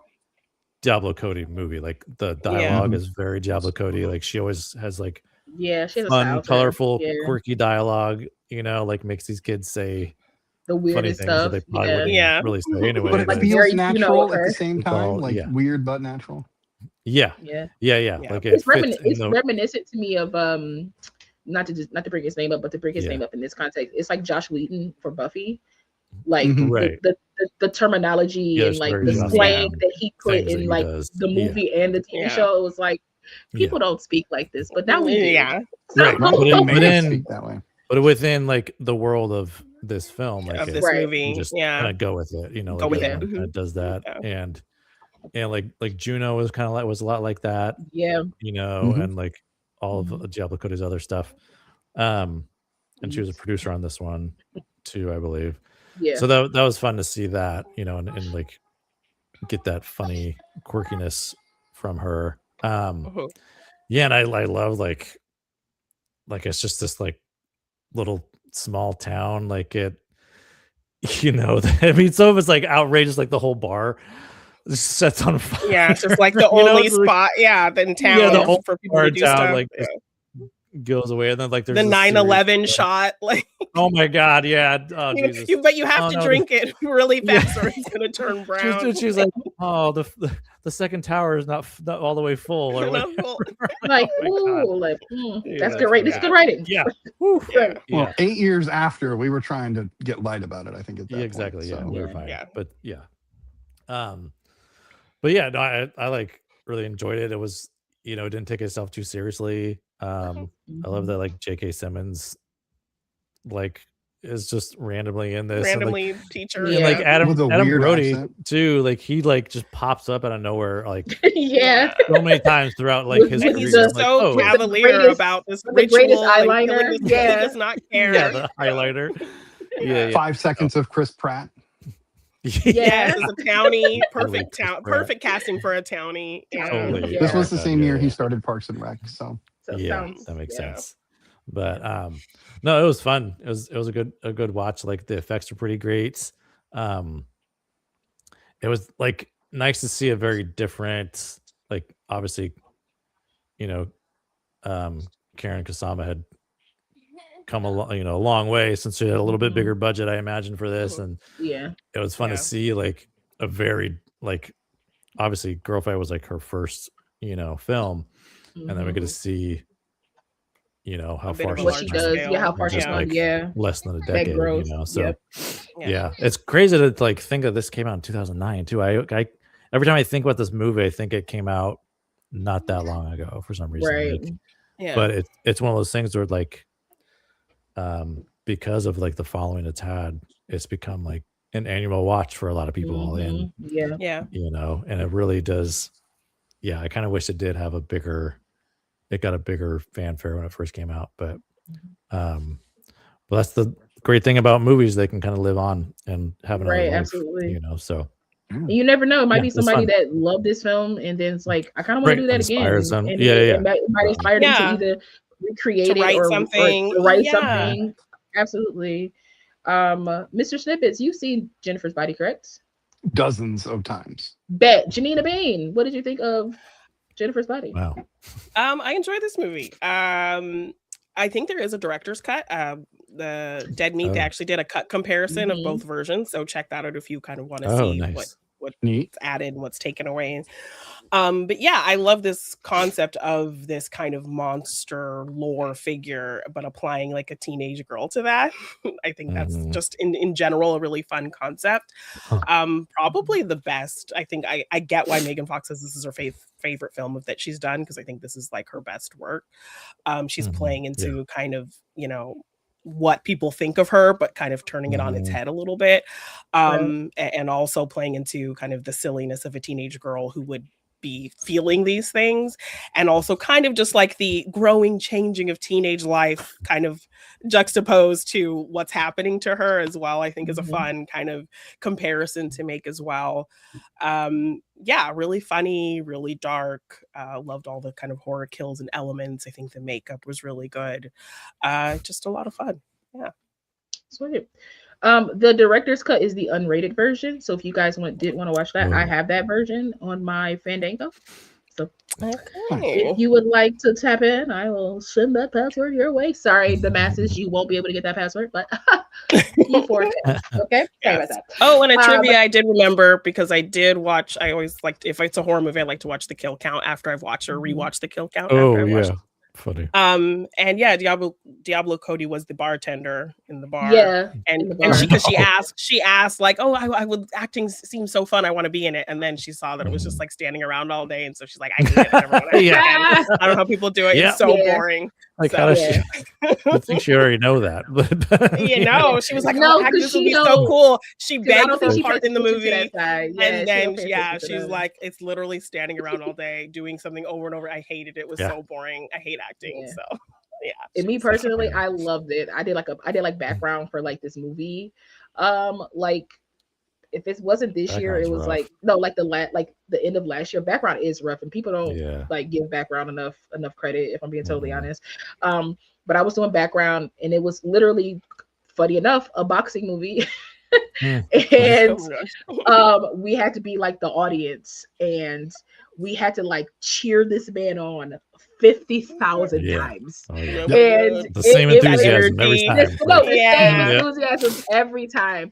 Diablo Cody movie. Like, the dialogue is very Diablo Cody. She always has she has fun, colorful, quirky dialogue. Makes these kids say the weirdest stuff. That they probably wouldn't really say anyway. But it feels natural at the same time, weird but natural. Yeah. It's reminiscent to me of not to bring his name up, but to bring his name up in this context. It's like Josh Whedon for Buffy. The terminology and the slang that he put in the movie and the TV show. It was like, people don't speak like this, but now we do. But within the world of this film, this movie, just kind of go with it. Go with it. Kind of does that, and like Juno was was a lot like that. Yeah. And all of Diablo Cody's other stuff. And she was a producer on this one too, I believe. Yeah. So that was fun to see that, and get that funny quirkiness from her. Yeah, and I love it's just this little small town, it I mean, some of it's outrageous, the whole bar sets on fire. Yeah, it's just the only spot in town for people to do stuff. Goes away, and then there's the 9/11 shot. Oh my god, yeah. Oh, but you have to drink it really fast, or it's gonna turn brown. She's like, oh, the second tower is not all the way full, or that's good writing. It's good writing. Yeah. Well, 8 years after, we were trying to get light about it. I think at that exactly. Point, we were fine. Yeah. But no, I really enjoyed it. It was it didn't take itself too seriously. I love that J.K. Simmons is just randomly in this, teacher, and Adam Brody too. He just pops up out of nowhere, so many times throughout his career. He's so cavalier about this ritual. Greatest eyeliner, he does not care. Yeah, the highlighter. 5 seconds of Chris Pratt. Yes, as a townie, perfect casting for a townie. Totally. This was the same year he started Parks and Rec, so that makes sense. But no, it was fun. It was a good watch. The effects are pretty great. it was like nice to see a very different, like obviously, Karyn Kusama had come a long way since she had a little bit bigger budget, I imagine, for this, and it was fun to see like a very like obviously Girlfight was like her first film, and then we get to see how far she does, how far she's gone, less than a decade, so it's crazy to like think that this came out in 2009 too. I every time I think about this movie, I think it came out not that long ago for some reason, right? But it's one of those things where like because of like the following it's had, it's become like an annual watch for a lot of people, and and it really does. I kind of wish it did have it got a bigger fanfare when it first came out, but that's the great thing about movies. They can kind of live on and have another life, absolutely. So you never know. It might be somebody that loved this film and then it's like, I kind of want to do that again. Them. And it might inspire them to either recreate it or write something. Absolutely. Mr. Snippets, you've seen Jennifer's Body, correct? Dozens of times. Bet. JeannineDaBean, what did you think of Jennifer's Body? Wow. I enjoyed this movie. I think there is a director's cut. The Dead Meat, they actually did a cut comparison of both versions, so check that out if you kind of want to see what's added and what's taken away. But I love this concept of this kind of monster lore figure, but applying like a teenage girl to that. I think that's just in general a really fun concept. Probably the best. I think I get why Megan Fox says this is her favorite film that she's done, because I think this is like her best work. She's playing into kind of what people think of her, but kind of turning it on its head a little bit, and also playing into kind of the silliness of a teenage girl who would be feeling these things, and also kind of just like the growing changing of teenage life kind of juxtaposed to what's happening to her as well. I think is a fun kind of comparison to make as well. Really funny, really dark. Loved all the kind of horror kills and elements. I think the makeup was really good. Just a lot of fun. Sweet. The director's cut is the unrated version. So if you guys did want to watch that, I have that version on my Fandango. So if you would like to tap in, I will send that password your way. Sorry, the masses, you won't be able to get that password, but you forfeit. Okay. Sorry about that. Oh, and a trivia I did remember, because I did watch. I always like, if it's a horror movie, I like to watch the kill count after I've watched or rewatch the kill count. After I watched funny. And Diablo Cody was the bartender in the bar. And she asked like, oh, I would, acting seems so fun, I want to be in it. And then she saw that it was just like standing around all day, and so she's like, I hate it. I don't know how people do it. It's so boring. Like, how does she? I think she already know that, but she was like, no, this would be so cool. She begged for a part in the movie, and then she's like, it's literally standing around all day doing something over and over. I hated it. It was so boring. I hate acting. So and me personally, I loved it. I did like background for like this movie. Like if it wasn't this year, it was rough. The end of last year. Background is rough, and people don't like give background enough credit, if I'm being totally honest. But I was doing background, and it was literally, funny enough, a boxing movie. And we had to be like the audience, and we had to like cheer this man on 50,000 times. And the same enthusiasm every time. Enthusiasm every time.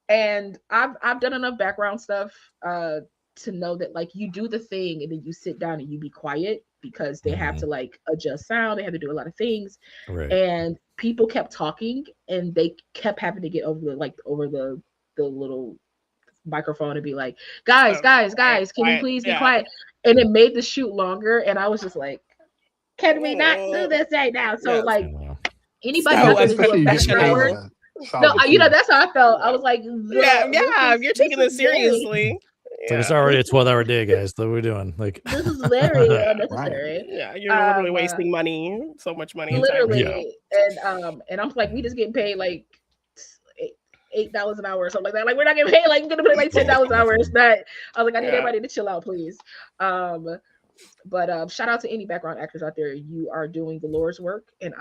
And I've done enough background stuff to know that like you do the thing and then you sit down and you be quiet, because they have to like adjust sound, they have to do a lot of things, and people kept talking and they kept having to get over the little microphone and be like, guys, can you please be quiet? And it made the shoot longer, and I was just like, can we not do this right now? So like anybody else do a background. No, that's how I felt. I was like, you're taking this seriously. It's already a 12-hour day, guys. What are we doing? Like, this is very unnecessary. You're literally wasting money, so much money. Literally, and I'm like, we just getting paid like $8 an hour or something like that. Like, we're not getting paid like, I'm gonna pay like $10 an hour. It's not. I was like, I need everybody to chill out, please. But shout out to any background actors out there. You are doing the Lord's work, and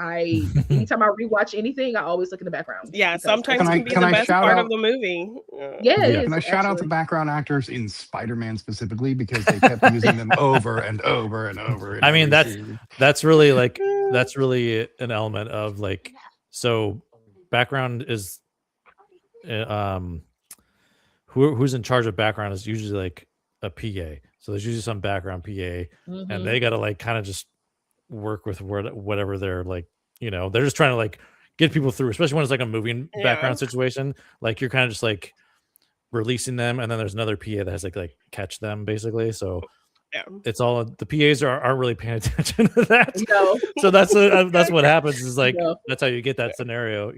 anytime I rewatch anything, I always look in the background. Yeah, sometimes it can be the best part of the movie. Yeah, can I shout out the background actors in Spider-Man specifically because they kept using them over and over and over. I mean, that's really like that's really an element of like, so background is who's in charge of background is usually like a PA. So there's usually some background PA, and they got to like kind of just work with whatever they're like, they're just trying to like get people through, especially when it's like a moving background situation. Like you're kind of just like releasing them, and then there's another PA that has like catch them basically. So it's all the PAs aren't really paying attention to that. No. So that's what happens is like that's how you get that scenario,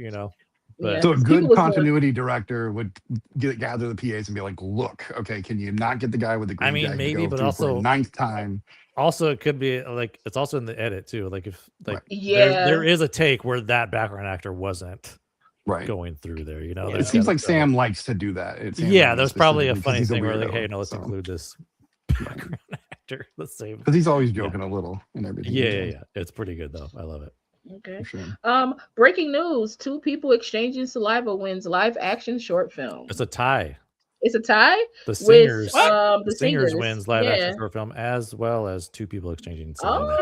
But so a good continuity director would gather the PAs and be like, "Look, okay, can you not get the guy with the green jacket maybe, but also for a ninth time?" Also, it could be like it's also in the edit too. Like if like there is a take where that background actor wasn't going through there. It seems like Sam likes to do that. There's probably a funny thing where like, hey, no, let's include this background actor. Let's save because he's always joking a little and everything. Yeah. It's pretty good though. I love it. Okay. Sure. Breaking news: 2 people exchanging saliva wins live action short film. It's a tie. It's a tie. The singers wins live action short film as well as 2 people exchanging saliva.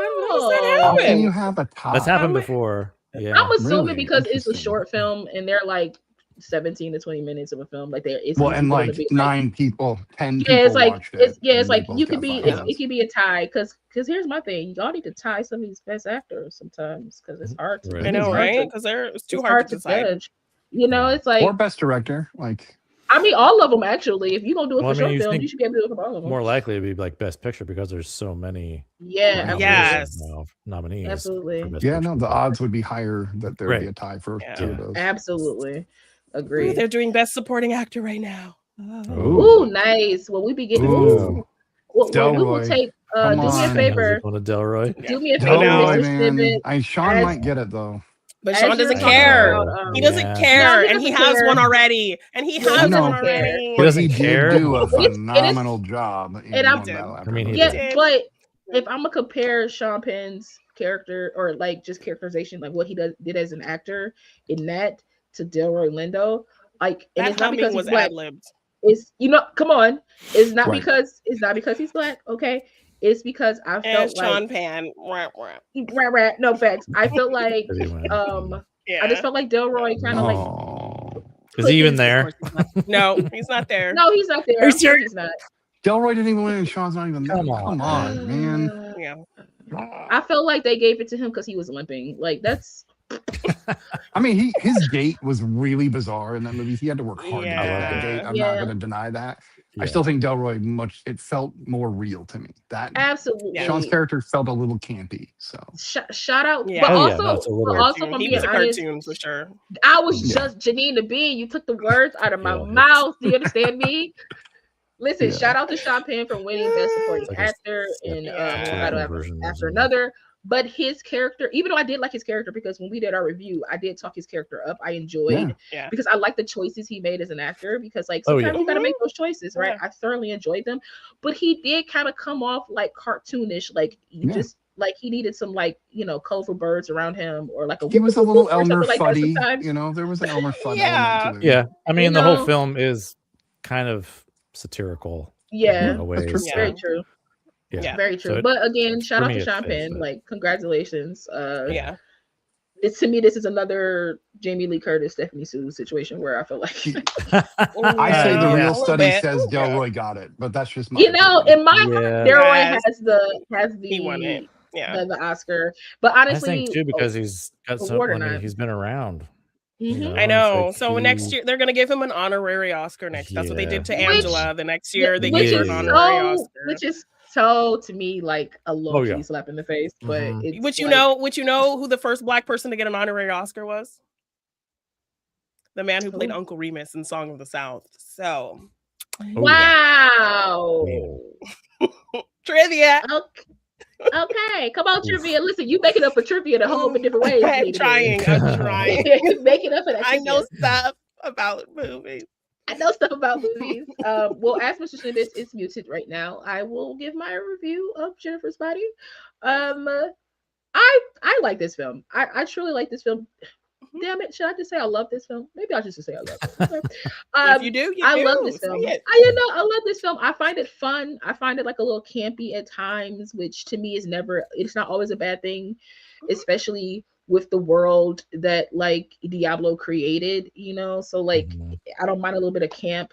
How can you have a tie? That's happened before. Yeah. I'm assuming because it's a short film and they're like 17 to 20 minutes of a film. Like it's and like 9 people, 10 people. It's like watched it, it's like you could be it could be a tie because here's my thing. Y'all need to tie some of these best actors sometimes because it's hard to I know, right? Because it's too hard to judge. It's like or best director. Like I mean, all of them actually. If you're gonna do it for short film, you should be able to do it for all of them. More likely to be like best picture because there's so many. Nominees. Absolutely. The odds would be higher that there would be a tie for 2 of those. Absolutely. Agree. They're doing best supporting actor right now. Ooh, nice. Well, we be getting. We will take. Do me a favor. Delroy. Do me a favor, Mr. Stibbit. Sean might get it though. But Sean doesn't care. He doesn't care, and he has one already. And he has one already. He doesn't care. He did do a phenomenal job. But if I'm gonna compare Sean Penn's character or like just characterization, like what he did as an actor in that to Delroy Lindo, like and it's not because he's black. It's come on. It's not because he's black. Okay. It's because I felt like Sean Penn. No facts. I felt like I just felt like Delroy kind of like. Is he even there? No, he's not there. No, he's not there. He's not. Delroy didn't even win, and Sean's not even there. Come on, man. Yeah. I felt like they gave it to him because he was limping. Like that's. I mean, his gait was really bizarre in that movie. He had to work hard to get that gait. I'm not going to deny that. I still think Delroy it felt more real to me. That absolutely. Sean's character felt a little campy. So shout out, but also from being honest, cartoon for sure. I was just JeannineDaBean. You took the words out of my mouth. Do you understand me? Listen, shout out to Sean Penn for winning Best Supporting Actor in after another. But his character, even though I did like his character, because when we did our review, I did talk his character up. I enjoyed because I like the choices he made as an actor. Because like sometimes you got to make those choices, right? I thoroughly enjoyed them, but he did kind of come off like cartoonish, like just like he needed some like colorful birds around him, or like he was a little Elmer Fudd. There was an Elmer Fudd element to it. Yeah, I mean the whole film is kind of satirical. Yeah, in a way. Very true. Yeah, very true. So but again, shout out to Sean Penn. Like, congratulations. To me, this is another Jamie Lee Curtis, Stephanie Sue situation where I feel like I say the real study says Delroy got it, but that's just my in my Delroy has the won it. The Oscar. But honestly, I think too because he's got he's been around. I know. Like so next year they're gonna give him an honorary Oscar next. That's what they did to Angela. The next year they gave her an honorary Oscar, which is so to me like a low-key slap in the face. But it's would you know who the first black person to get an honorary Oscar was? The man who played Uncle Remus in Song of the South. So wow. Trivia. Okay, come on, trivia. Listen, you make it up for trivia in a whole different ways. I'm trying. Make it up for that. I know stuff about movies. I know stuff about movies. Well, as Mr. Schnibbis is muted right now, I will give my review of Jennifer's Body. I like this film. I truly like this film. Damn it! Should I just say I love this film? Maybe I'll just say I love it. Okay. If you do, I love this film. I love this film. I find it fun. I find it like a little campy at times, which to me is never. It's not always a bad thing, especially with the world that like Diablo created. You know, so like I don't mind a little bit of camp.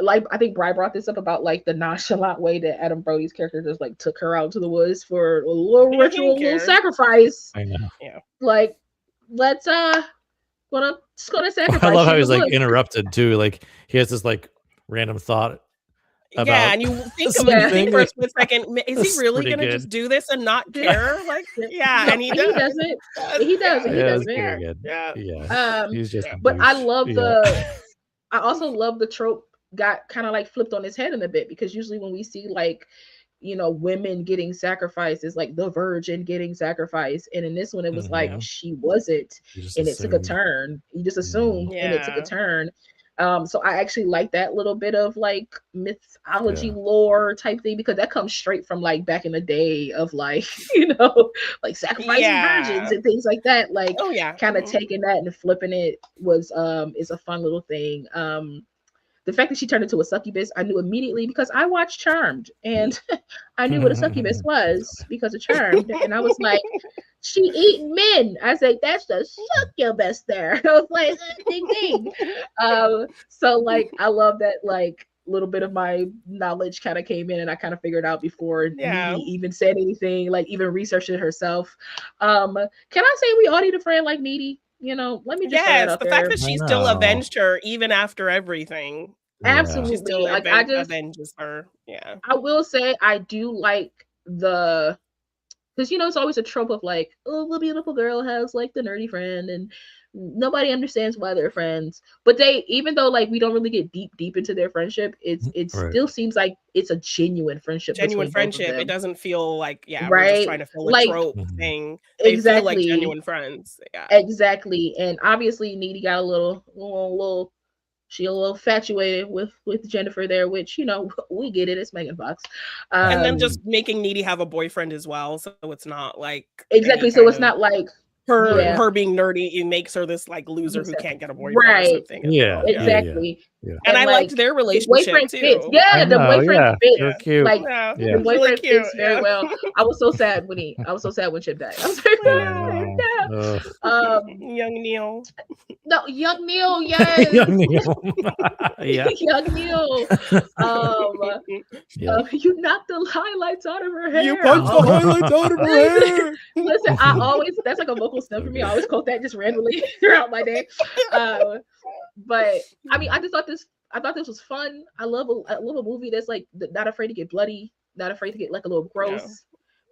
Like I think Bri brought this up about like the nonchalant way that Adam Brody's character just like took her out to the woods for a little ritual, little sacrifice. I know. Yeah. Like, let's gonna sacrifice. I love how he's like interrupted too. Like he has this like random thought. Yeah, and you think of it for a split second. Is he really gonna just do this and not care? Like, yeah, and he does it. He does it. Yeah. He's just. But I love I also love the trope got kind of like flipped on his head in a bit, because usually when we see like, you know, women getting sacrificed, is like the virgin getting sacrificed, and in this one it was like she wasn't, and it took a turn. You just assumed, and it took a turn. So I actually like that little bit of like mythology lore type thing, because that comes straight from like back in the day of like, you know, like sacrificing virgins and things like that. Like kind of taking that and flipping it was is a fun little thing. The fact that she turned into a succubus, I knew immediately because I watched Charmed, and I knew what a succubus was because of Charmed. And I was like, she eating men. I was like, that's the succubus there. I was like, ding ding. So like, I love that like little bit of my knowledge kind of came in, and I kind of figured out before Needy even said anything, like even researched it herself. Can I say we all need a friend like Needy? You know, let me just say the fact that she still avenged her even after everything. Absolutely. She still like, avenges her. Yeah. I will say I do like because you know it's always a trope of like, oh, the beautiful girl has like the nerdy friend and nobody understands why they're friends. But they, even though like we don't really get deep into their friendship, it still seems like it's a genuine friendship. It doesn't feel like we're just trying to fill a trope thing. They feel like genuine friends. Yeah, exactly. And obviously Needy got a little infatuated with Jennifer there, which, you know, we get it. It's Megan Fox. And then just making Needy have a boyfriend as well, so it's not like so it's not like her being nerdy. It makes her this like loser who can't get a boyfriend or something. Yeah, exactly. Yeah. And I liked their relationship too. Fits. Yeah, the boyfriend fits. They're cute. Like the boyfriend fits very well. I was so sad when Chip died. I was very young Neil. No, young Neil, yes. Young Neil. Young Neil. You knocked the highlights out of her hair. You punched the highlights out of her hair. Listen, that's like a vocal stem for me. I always quote that just randomly throughout my day. But I mean, I thought this was fun. I love a movie that's like not afraid to get bloody, not afraid to get like a little gross.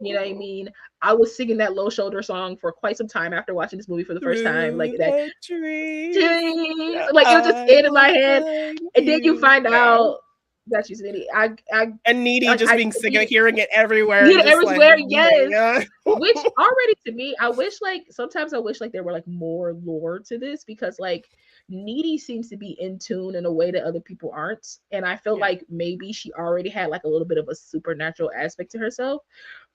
You know what I mean? I was singing that Low Shoulder song for quite some time after watching this movie for the first time. Like that, dreams. Like it was just in my head, and then you find out that she's an idiot. And Needy just being sick of hearing it everywhere. Yeah, everywhere, like, yes. Which already to me, sometimes I wish like there were like more lore to this, because like Needy seems to be in tune in a way that other people aren't. And I feel like maybe she already had like a little bit of a supernatural aspect to herself,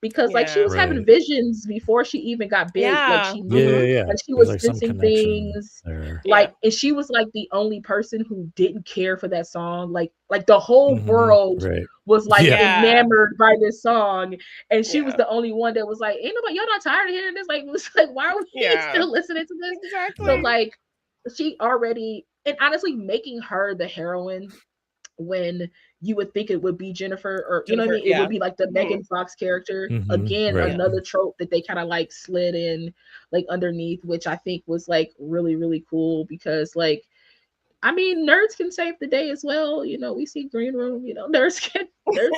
because like she was having visions before she even got big. Like she knew, like she was sensing things. Like, and she was like the only person who didn't care for that song. Like the whole world was like enamored by this song, and she was the only one that was like, "Ain't nobody, y'all not tired of hearing this? Like, it's like, why are we still listening to this?" Exactly. So like, she already, and honestly, making her the heroine when you would think it would be Jennifer, or you know what I mean, it would be like the Megan Fox character. Again, another trope that they kind of like slid in like underneath, which I think was like really, really cool, because like, I mean, nerds can save the day as well. You know, we see Green Room, you know, nerds can kind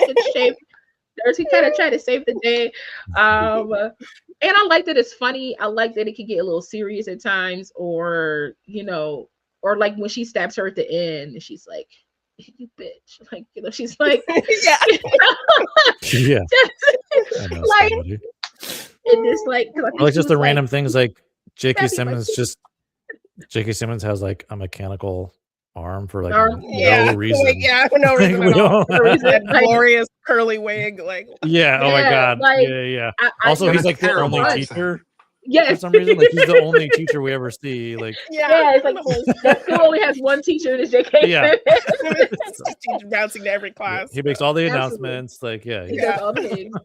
of try to save the day. And I like that it's funny. I like that it can get a little serious at times, or, you know, or like when she stabs her at the end and she's like, "You bitch." Like, you know, she's like, yeah. Like, and it's like just the random things like J.K. Simmons has like a mechanical arm for like no reason. Like, no reason at all. That glorious curly wig, like oh my god, like, yeah. Also, he's like the only teacher. Yes. For some reason, like he's the only teacher we ever see. Like, it's like that school only has one teacher in the JK. Yeah, teacher bouncing to every class. He makes all the announcements. Like, he does all the things.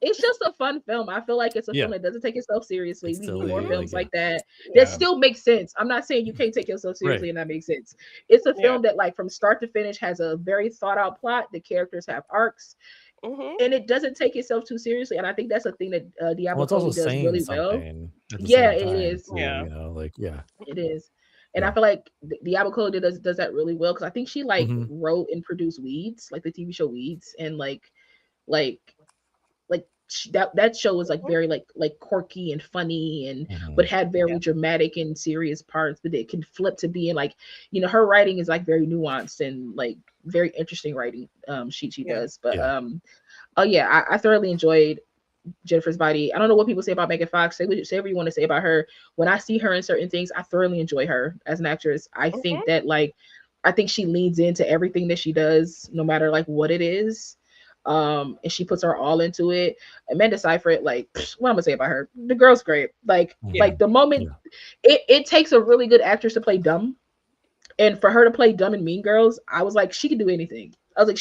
It's just a fun film. I feel like it's a film that doesn't take itself seriously. We need more films like that still make sense. I'm not saying you can't take yourself seriously and that makes sense. It's a film that, like, from start to finish, has a very thought out plot. The characters have arcs. And it doesn't take itself too seriously, and I think that's a thing that Diablo Cody does really well. It is. It is, and I feel like Diablo Cody does that really well because I think she like wrote and produced Weeds, like the TV show Weeds, and that show was like very like quirky and funny and but had very dramatic and serious parts, but it can flip to being like, you know, her writing is like very nuanced and like very interesting writing she does. But I thoroughly enjoyed Jennifer's Body. I don't know what people say about Megan Fox. Say whatever you want to say about her. When I see her in certain things, I thoroughly enjoy her as an actress. I think that I think she leans into everything that she does, no matter like what it is. And she puts her all into it. Amanda Seyfried, like, what I'm gonna say about her? The girl's great. Like the moment it takes a really good actress to play dumb, and for her to play dumb in Mean Girls, I was like, she can do anything. I was like,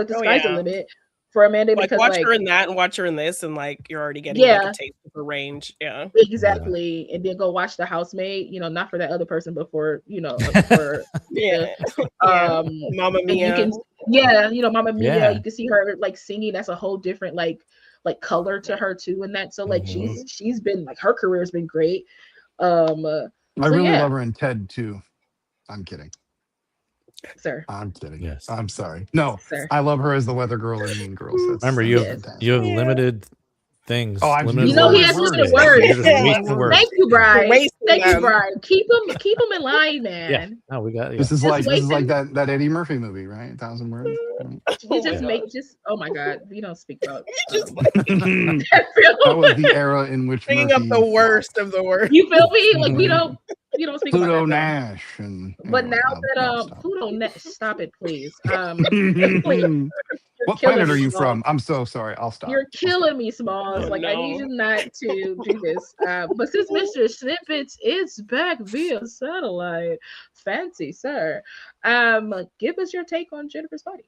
the sky's the limit for Amanda, like, because watch her in that and watch her in this, and like you're already getting like a taste of her range. Exactly. And then go watch The Housemaid, you know, not for that other person, but for, you know, for Mamma Mia. Mamma Mia. You can see her like singing. That's a whole different like color to her too, and that. So like she's been like, her career's been great. I really love her in Ted too. I'm kidding. Sir. I'm kidding. Yes. I'm sorry. No, Sir. I love her as the weather girl in Mean Girls. Remember, you have limited things. Oh, limited you know, he has limited words. Words. Thank you, Brian. Thank you, Brian. Keep him in line, man. Yeah. No, we got this is like that Eddie Murphy movie, right? 1,000 words. You just oh my god, we don't speak about that was the era in which bringing up the worst of the worst. You feel me? Like we don't speak Pluto about Nash and but now that Pluto Nash, stop it, please. What planet are you from? I'm so sorry. I'll stop. You're killing me, Smalls. I need you not to do this. But since Mr. Snippets is back via satellite, fancy sir. Give us your take on Jennifer's Body.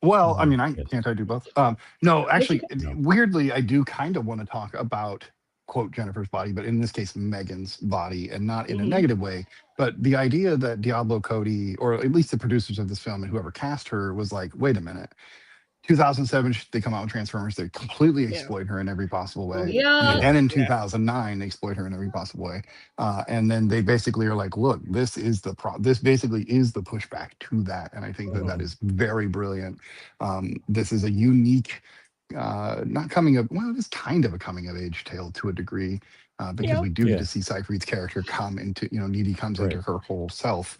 Well, I mean, can't I do both? No, actually, weirdly, I do kind of want to talk about, quote, Jennifer's Body, but in this case, Megan's body, and not in a negative way. But the idea that Diablo Cody, or at least the producers of this film and whoever cast her, was like, wait a minute. 2007, they come out with Transformers. They completely exploit her in every possible way. Yeah. And in 2009, they exploit her in every possible way. And then they basically are like, look, this basically is the pushback to that. And I think that is very brilliant. This is a unique, it is kind of a coming of age tale to a degree. Because we do get to see Seyfried's character come into, Needy comes into her whole self.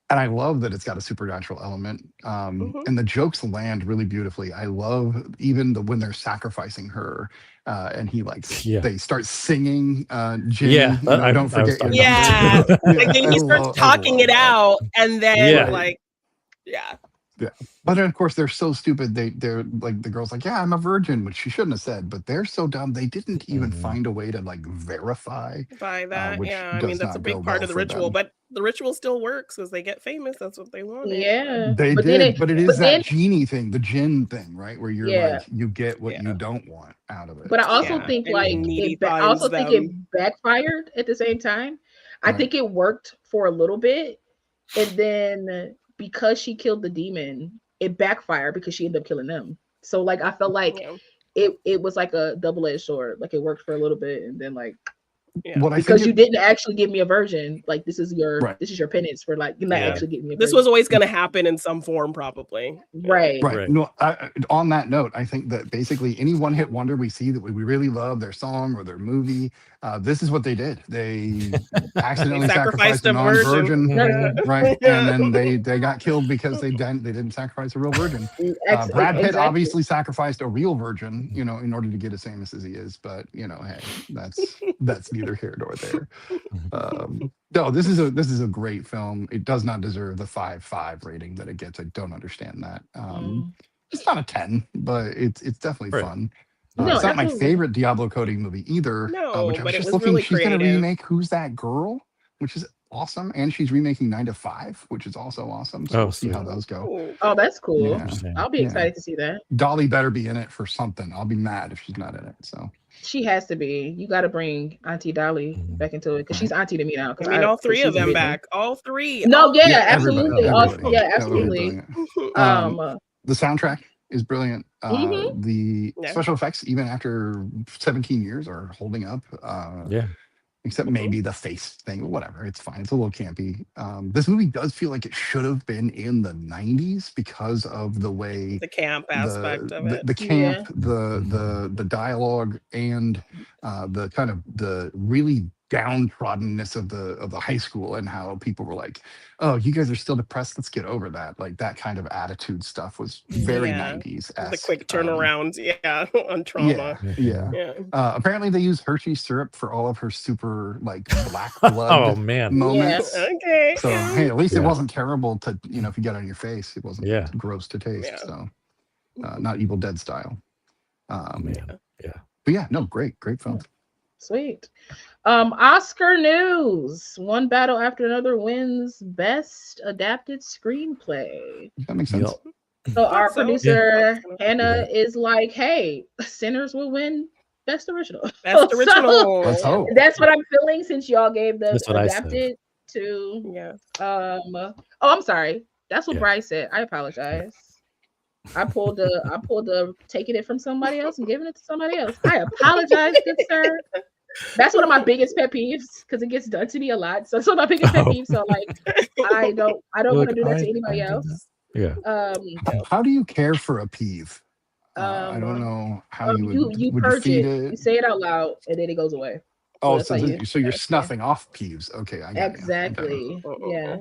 And I love that it's got a supernatural element. And the jokes land really beautifully. I love even when they're sacrificing her and he they start singing Jimmy. Don't forget your number. Like then he starts talking it out and then But then, of course, they're so stupid. They're like, the girl's like, yeah, I'm a virgin, which she shouldn't have said. But they're so dumb. They didn't even find a way to verify. By that, I mean, that's a big part of the ritual. But the ritual still works because they get famous. That's what they wanted. Yeah, they did. But it is that genie thing, the djinn thing, right? Where you're like, you get what you don't want out of it. But I also think it backfired at the same time. I think it worked for a little bit, and then because she killed the demon, it backfired because she ended up killing them. So I felt like it was like a double-edged sword. Like it worked for a little bit, and then because you didn't actually give me a version. Like this is your penance for you're not actually giving me a version. This was always going to happen in some form, probably. Right. No, on that note, I think that basically any one-hit wonder we see that we really love, their song or their movie, this is what they did. They accidentally sacrificed a non-virgin, right? And then they got killed because they didn't sacrifice a real virgin. Brad Pitt obviously sacrificed a real virgin, in order to get as famous as he is. But hey, that's beautiful. neither here nor there. No, this is a great film. It does not deserve the 5.5 rating that it gets. I don't understand that. It's not a 10, but it's definitely fun. No, it's not absolutely. my favorite Diablo coding movie either. No, which I was but it just was looking. really She's going to creative. remake Who's That Girl, which is awesome, and she's remaking 9 to 5, which is also awesome. So we'll see how those go. Oh, that's cool. Yeah. I'll be excited to see that. Dolly better be in it for something. I'll be mad if she's not in it. So she has to be. You got to bring Auntie Dolly back into it because she's auntie to me now. I mean, all three of them back. All three. No, all yeah, absolutely. Everybody. Yeah, absolutely. The soundtrack is brilliant. The special effects, even after 17 years, are holding up. Except maybe the face thing. Whatever, it's fine. It's a little campy. This movie does feel like it should have been in the 90s because of the way the camp aspect of it. The camp, the dialogue, and the kind of the really downtroddenness of the high school, and how people were like, "Oh, you guys are still depressed. Let's get over that." Like that kind of attitude stuff was very 90s. The quick turnarounds, on trauma. Apparently, they use Hershey syrup for all of her super like black blood moments. Okay. So hey, at least it wasn't terrible to if you get it on your face, it wasn't gross to taste. So not Evil Dead style. But yeah, no, great film. Sweet. Oscar news. One Battle After Another wins Best Adapted Screenplay. That makes sense. So our producer Hannah is like, "Hey, Sinners will win Best Original." Best Original. Let's hope. That's what I'm feeling since y'all gave the adapted to. Oh, I'm sorry. That's what Bryce said. I apologize. I pulled the taking it from somebody else and giving it to somebody else. I apologize, good sir. That's one of my biggest pet peeves because it gets done to me a lot. So it's one of my biggest pet peeves. So like, I don't want to do that to anybody else. Yeah. How do you care for a peeve? I don't know how you would purge defeat it. it. You say it out loud and then it goes away. Oh, so you're snuffing off peeves. Okay, I got exactly. Yeah.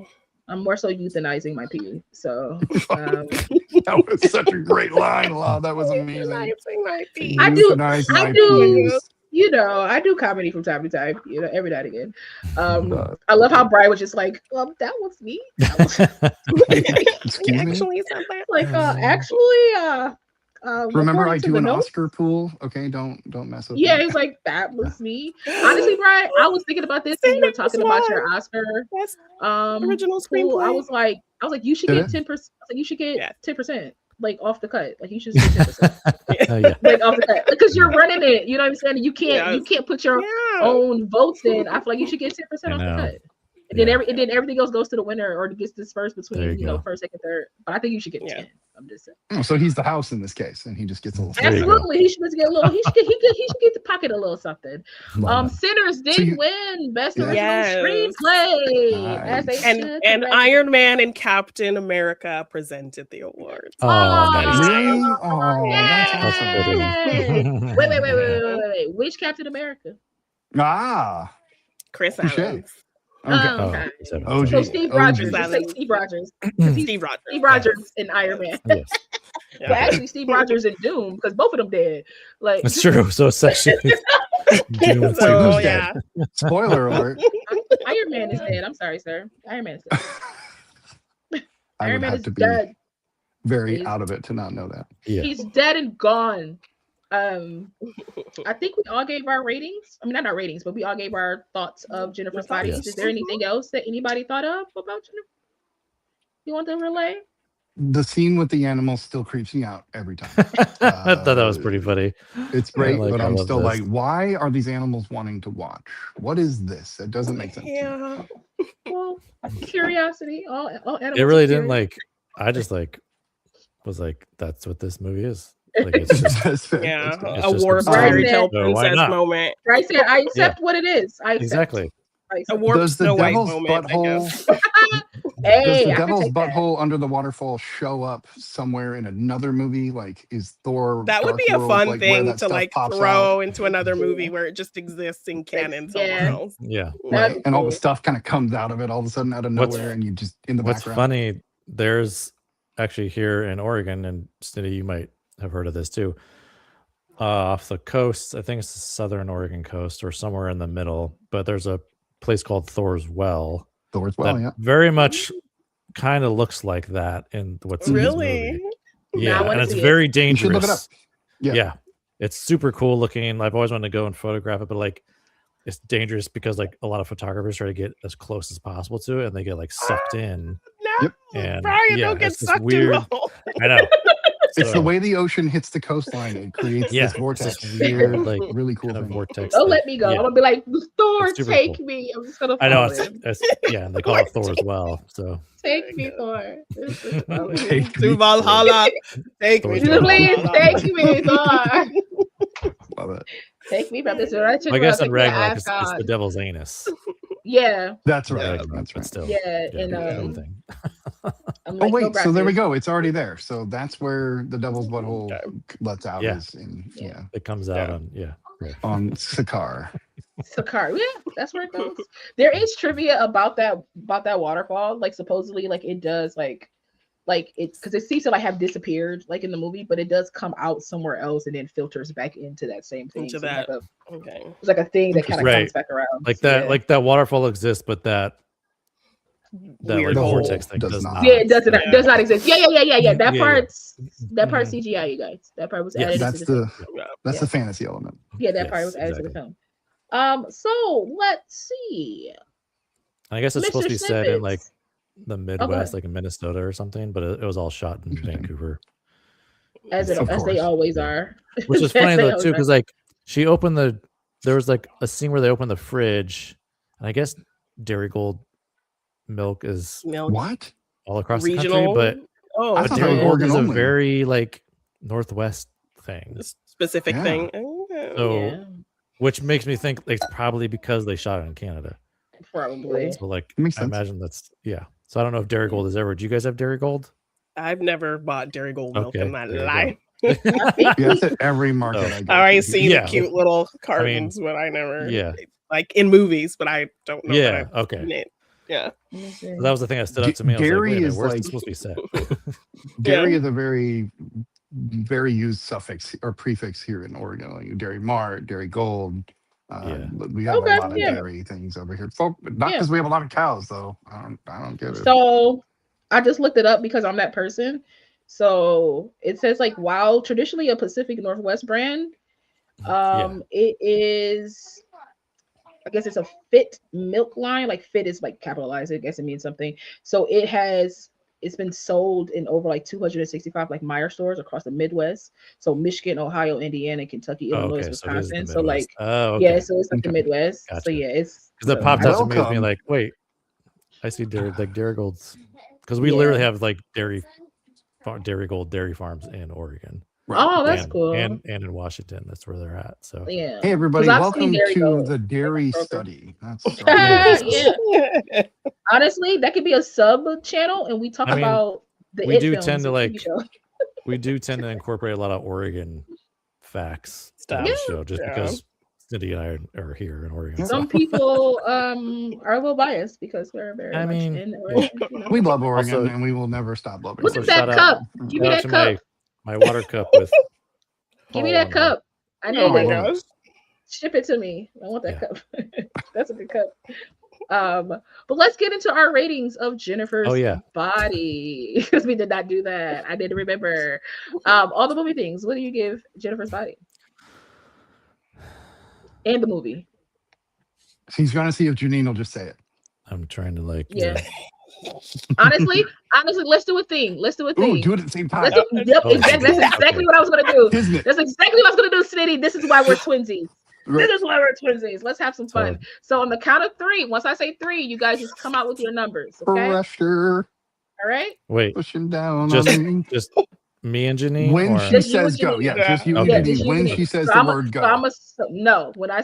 I'm more so euthanizing my pee. So that was such a great line. Wow, that was amazing. I do. I do comedy from time to time. Every now and again. I love how Brian was just like, "Well, that was me." Excuse me. Actually, something like remember, I do an Oscar pool. Okay, don't mess with. Yeah, he's like, "That was me." Honestly, Brian, I was thinking about this when you were talking about your Oscar original screenplay. I was like, you should get 10%. You should get 10%, like off the cut. Like you should get 10%, like off the cut, because you're running it. You know what I'm saying? You can't put your own votes in. I feel like you should get 10% off the cut. And then everything else goes to the winner or gets dispersed between first, second, third. But I think you should get 10. I'm just saying. Oh, so he's the house in this case, and he just gets a little. Absolutely, he should just get a little. He should get to pocket a little something. Sinners did win Best Original Screenplay, as they should. And Iron Man and Captain America presented the awards. Oh, nice. Oh, that's awesome. Wait. Which Captain America? Chris Evans. Okay. So Steve Rogers. Say Steve Rogers. Steve Rogers in Iron Man. Yes. But actually, Steve Rogers in Doom, because both of them dead. Like that's true. So it's actually Doom. So, dead? Spoiler alert. Iron Man is dead. I'm sorry, sir. Iron Man is dead. Iron Man is dead. Very out of it to not know that. Yeah. He's dead and gone. I think we all gave our ratings. I mean, not our ratings, but we all gave our thoughts of Jennifer's Body. Yes. Is there anything else that anybody thought of about Jennifer? You want to relay? The scene with the animals still creeps me out every time. I thought that was pretty funny. It's great, but I'm still like, why are these animals wanting to watch? What is this? It doesn't make sense. Yeah. Well, curiosity. All animals. It really didn't like. I just was like, that's what this movie is. Like it's just a war fairy tale princess moment. Right there, I accept what it is. Exactly. A warped Snow White moment. Does the devil's butthole under the waterfall show up somewhere in another movie? Like, is Thor? That would be a fun thing to throw into another movie where it just exists in canon somewhere else. Yeah, right. And all the stuff kind of comes out of it all of a sudden out of nowhere, and you just in the background. What's funny? There's actually here in Oregon, and Snitty, you might have heard of this too. off the coast. I think it's the southern Oregon coast or somewhere in the middle. But there's a place called Thor's Well. Thor's Well, yeah. Very much kind of looks like that in what's in this movie. Yeah, and it's very dangerous. You should look it up. Yeah, it's super cool looking. I've always wanted to go and photograph it, but like it's dangerous because like a lot of photographers try to get as close as possible to it, and they get like sucked in. No, and Brian, don't get sucked weird. I know. It's the way the ocean hits the coastline. It creates this vortex. This weird, like really cool kind of vortex. Don't let me go. I'm gonna be like, Thor, take cool. me. I'm just gonna. I know. It's and they call it Thor as well. So take me, Thor. Take to Valhalla. Take me, please. Take me, Thor. Love it. Take me from this direction. I guess in Ragnarok, it's the devil's anus. Yeah, that's right. That's right. Still, yeah, and like, wait, so there we go. It's already there. So that's where the devil's butthole lets out. Is in, it comes out on Sakaar. Sakaar, yeah, that's where it goes. There is trivia about that waterfall. Like supposedly, like it does, like it because it seems to like have disappeared like in the movie, but it does come out somewhere else and then filters back into that same thing. Into so that, it's like a thing that kind of comes back around. Like that, like that waterfall exists, but that like vortex thing does not. Yeah, it does not exist. Yeah. That part's CGI, you guys. That part was added. That's the fantasy element. Yeah, that part was added to the film. So let's see. I guess it's supposed to be set in like the Midwest, like in Minnesota or something, but it was all shot in Vancouver. As they always are. Which is funny though too, because like there was like a scene where they opened the fridge, and I guess Dairy Gold milk is what all across regional? the country, but Dairy Gold is a very like Northwest thing, specific thing. So, which makes me think it's probably because they shot it in Canada. Probably. So like, I imagine that's So I don't know if Dairy Gold is ever. Do you guys have Dairy Gold? I've never bought Dairy Gold milk in my life. That's at every market I go. I always see the cute little cartons, but I never. Like in movies, but I don't know. Yeah. So that was the thing that stood out to me. Dairy is like, supposed to be set. Dairy is a very, very used suffix or prefix here in Oregon. Like Dairy Mart, Dairy Gold. We have a lot of dairy things over here. Not because we have a lot of cows, though. I don't get it. So I just looked it up because I'm that person. So it says like while traditionally a Pacific Northwest brand, it is. I guess it's a Fit milk line. Like Fit is like capitalized. I guess it means something. So it's been sold in over like 265 like Meijer stores across the Midwest. So Michigan, Ohio, Indiana, Kentucky, Illinois, Wisconsin. So like, so it's like the Midwest. Gotcha. So it's because that popped out to me with me like, wait, I see Dairy Gold's because we literally have like Dairy Gold dairy farms in Oregon. Right. Oh, that's cool. And in Washington, that's where they're at. So hey everybody, welcome to the Dairy Study. That's honestly, that could be a sub channel, and we talk about the. We do tend to incorporate a lot of Oregon facts on the show, just because Cindy and I are here in Oregon. Some people are a little biased because we're very much in Oregon. We love Oregon, and we will never stop loving. Look at that cup. Give me that cup. My water cup with. Give me that cup. I know that. Ship it to me. I want that cup. That's a good cup. But let's get into our ratings of Jennifer's body because we did not do that. I didn't remember. All the movie things. What do you give Jennifer's body? And the movie. He's trying to see if Janine will just say it. I'm trying to like. Honestly, let's do a thing. Ooh, do it at the same time. Exactly. That's exactly what I was gonna do. That's exactly what I was gonna do, Smitty. This is why we're twinsies. This is why we're twinsies. Let's have some fun. So on the count of three, once I say three, you guys just come out with your numbers. Okay. Pressure. All right. Wait. Pushing down. Just me and Janine. When she says go, just you and Janine. When she says the word go. No. When I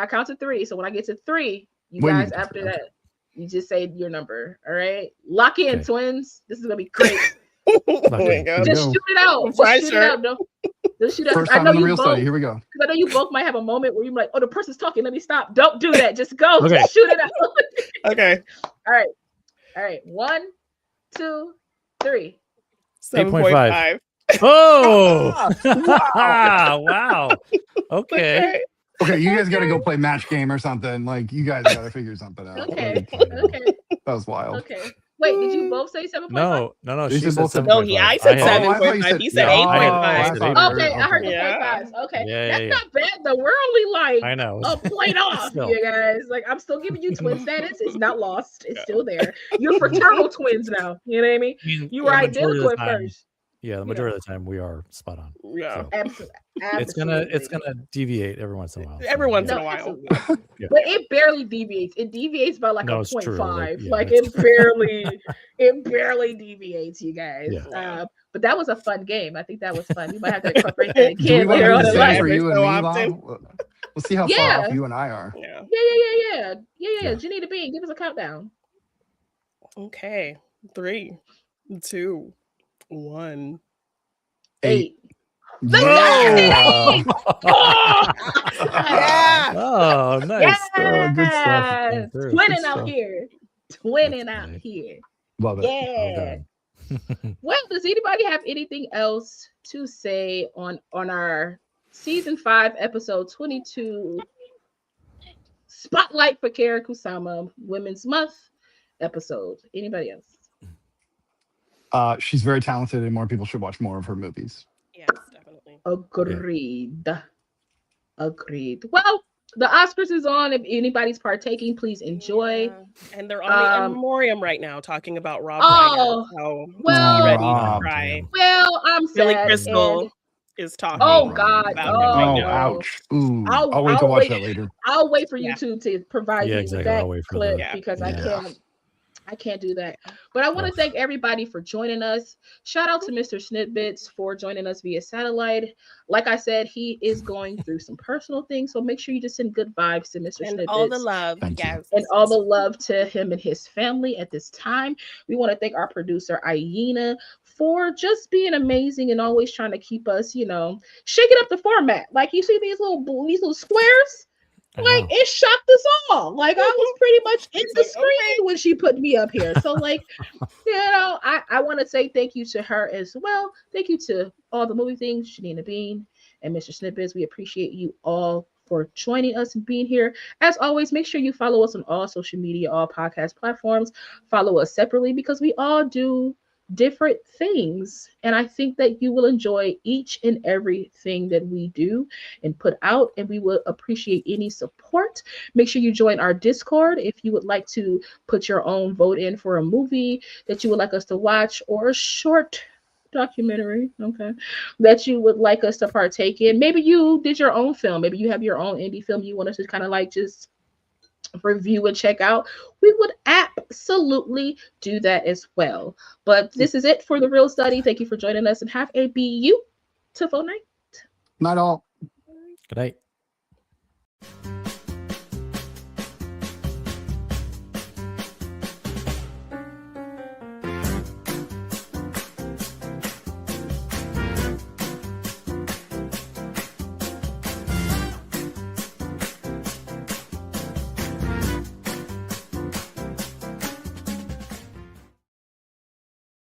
count to three. So when I get to three, you guys after that. You just say your number, all right? Lock in, twins. This is gonna be great. Just shoot it out. Just shoot it out. Just shoot it out. First time on the Real Study. Here we go. I know you both might have a moment where you're like, "Oh, the person's talking. Let me stop." Don't do that. Just go. Okay. Just shoot it out. Okay. All right. 1, 2, 3. 7.5. Oh, Wow. wow. Okay. Okay, you guys got to go play match game or something. Like, you guys got to figure something out. Okay. Like, Okay. that was wild. Okay. Wait, did you both say 7.5? No. They She said said both 7.5. No, I said Oh, I thought 7.5. you said- He said Yeah. 8.5. Okay, I heard the Yeah. 0.5s. Okay, Yeah, that's not bad though. We're only like I know. a point off, Still. you guys. Like, I'm still giving you twin status. It's not lost. It's still there. You're fraternal twins now. You know what I mean? You were identical at first. Yeah, the majority of the time we are spot on. Yeah. So. Absolutely. It's gonna deviate every once in a while. Every once in a No, while. absolutely. Yeah. But it barely deviates. It deviates by like No, a it's true. 0.5. Yeah, Like it's it barely deviates, you guys. Yeah. But that was a fun game. I think that was fun. We might have to incorporate that Do we again want to later do on the in same life. for you and so me, often. Mom? We'll see how far Yeah. off you and I are. Yeah. Yeah. JeannineDaBean, give us a countdown. Okay. 3, 2, 1. 8. Yeah. Yeah. Oh, nice. Oh, good stuff. Yes. Good Twinning stuff. out here. Twinning That's out great. here. Love it. Yeah. Well, does anybody have anything else to say on our season 5, episode 22 Spotlight for Karyn Kusama Women's Month episode? Anybody else? She's very talented, and more people should watch more of her movies. Yes, definitely. Agreed. Well, the Oscars is on. If anybody's partaking, please enjoy. Yeah. And they're on the in memoriam right now, talking about Rob. Oh, Reiner, so well, be ready Rob, to cry. Well, I'm Billy sad. Crystal and- is talking. Oh God! about Oh, him right Oh, now. ouch. Ooh. I'll I'll wait to watch wait. that later. I'll wait for Yeah. YouTube to provide Yeah, me exactly. with that I'll wait for clip that. because Yeah. I can't do that. But I want to thank everybody for joining us. Shout out to Mr. Snitbits for joining us via satellite. Like I said, he is going through some personal things, so make sure you just send good vibes to Mr. And Snitbits. all the love, Thank you. yes. And all the love to him and his family at this time. We want to thank our producer, Aina, for just being amazing and always trying to keep us, shaking up the format. Like, you see these little squares? Like, it shocked us all. Like, I was pretty much in the screen when she put me up here. So, like, I want to say thank you to her as well. Thank you to all the movie things, JeannineDaBean and Mr. Snippets. We appreciate you all for joining us and being here. As always, make sure you follow us on all social media, all podcast platforms. Follow us separately because we all do different things, and I think that you will enjoy each and everything that we do and put out, and we will appreciate any support. Make sure you join our Discord if you would like to put your own vote in for a movie that you would like us to watch or a short documentary, that you would like us to partake in. Maybe you did your own film, maybe you have your own indie film you want us to kind of like just review and check out. We would absolutely do that as well. But this is it for the Real Study. Thank you for joining us and have a beautiful night. Night all. Good night.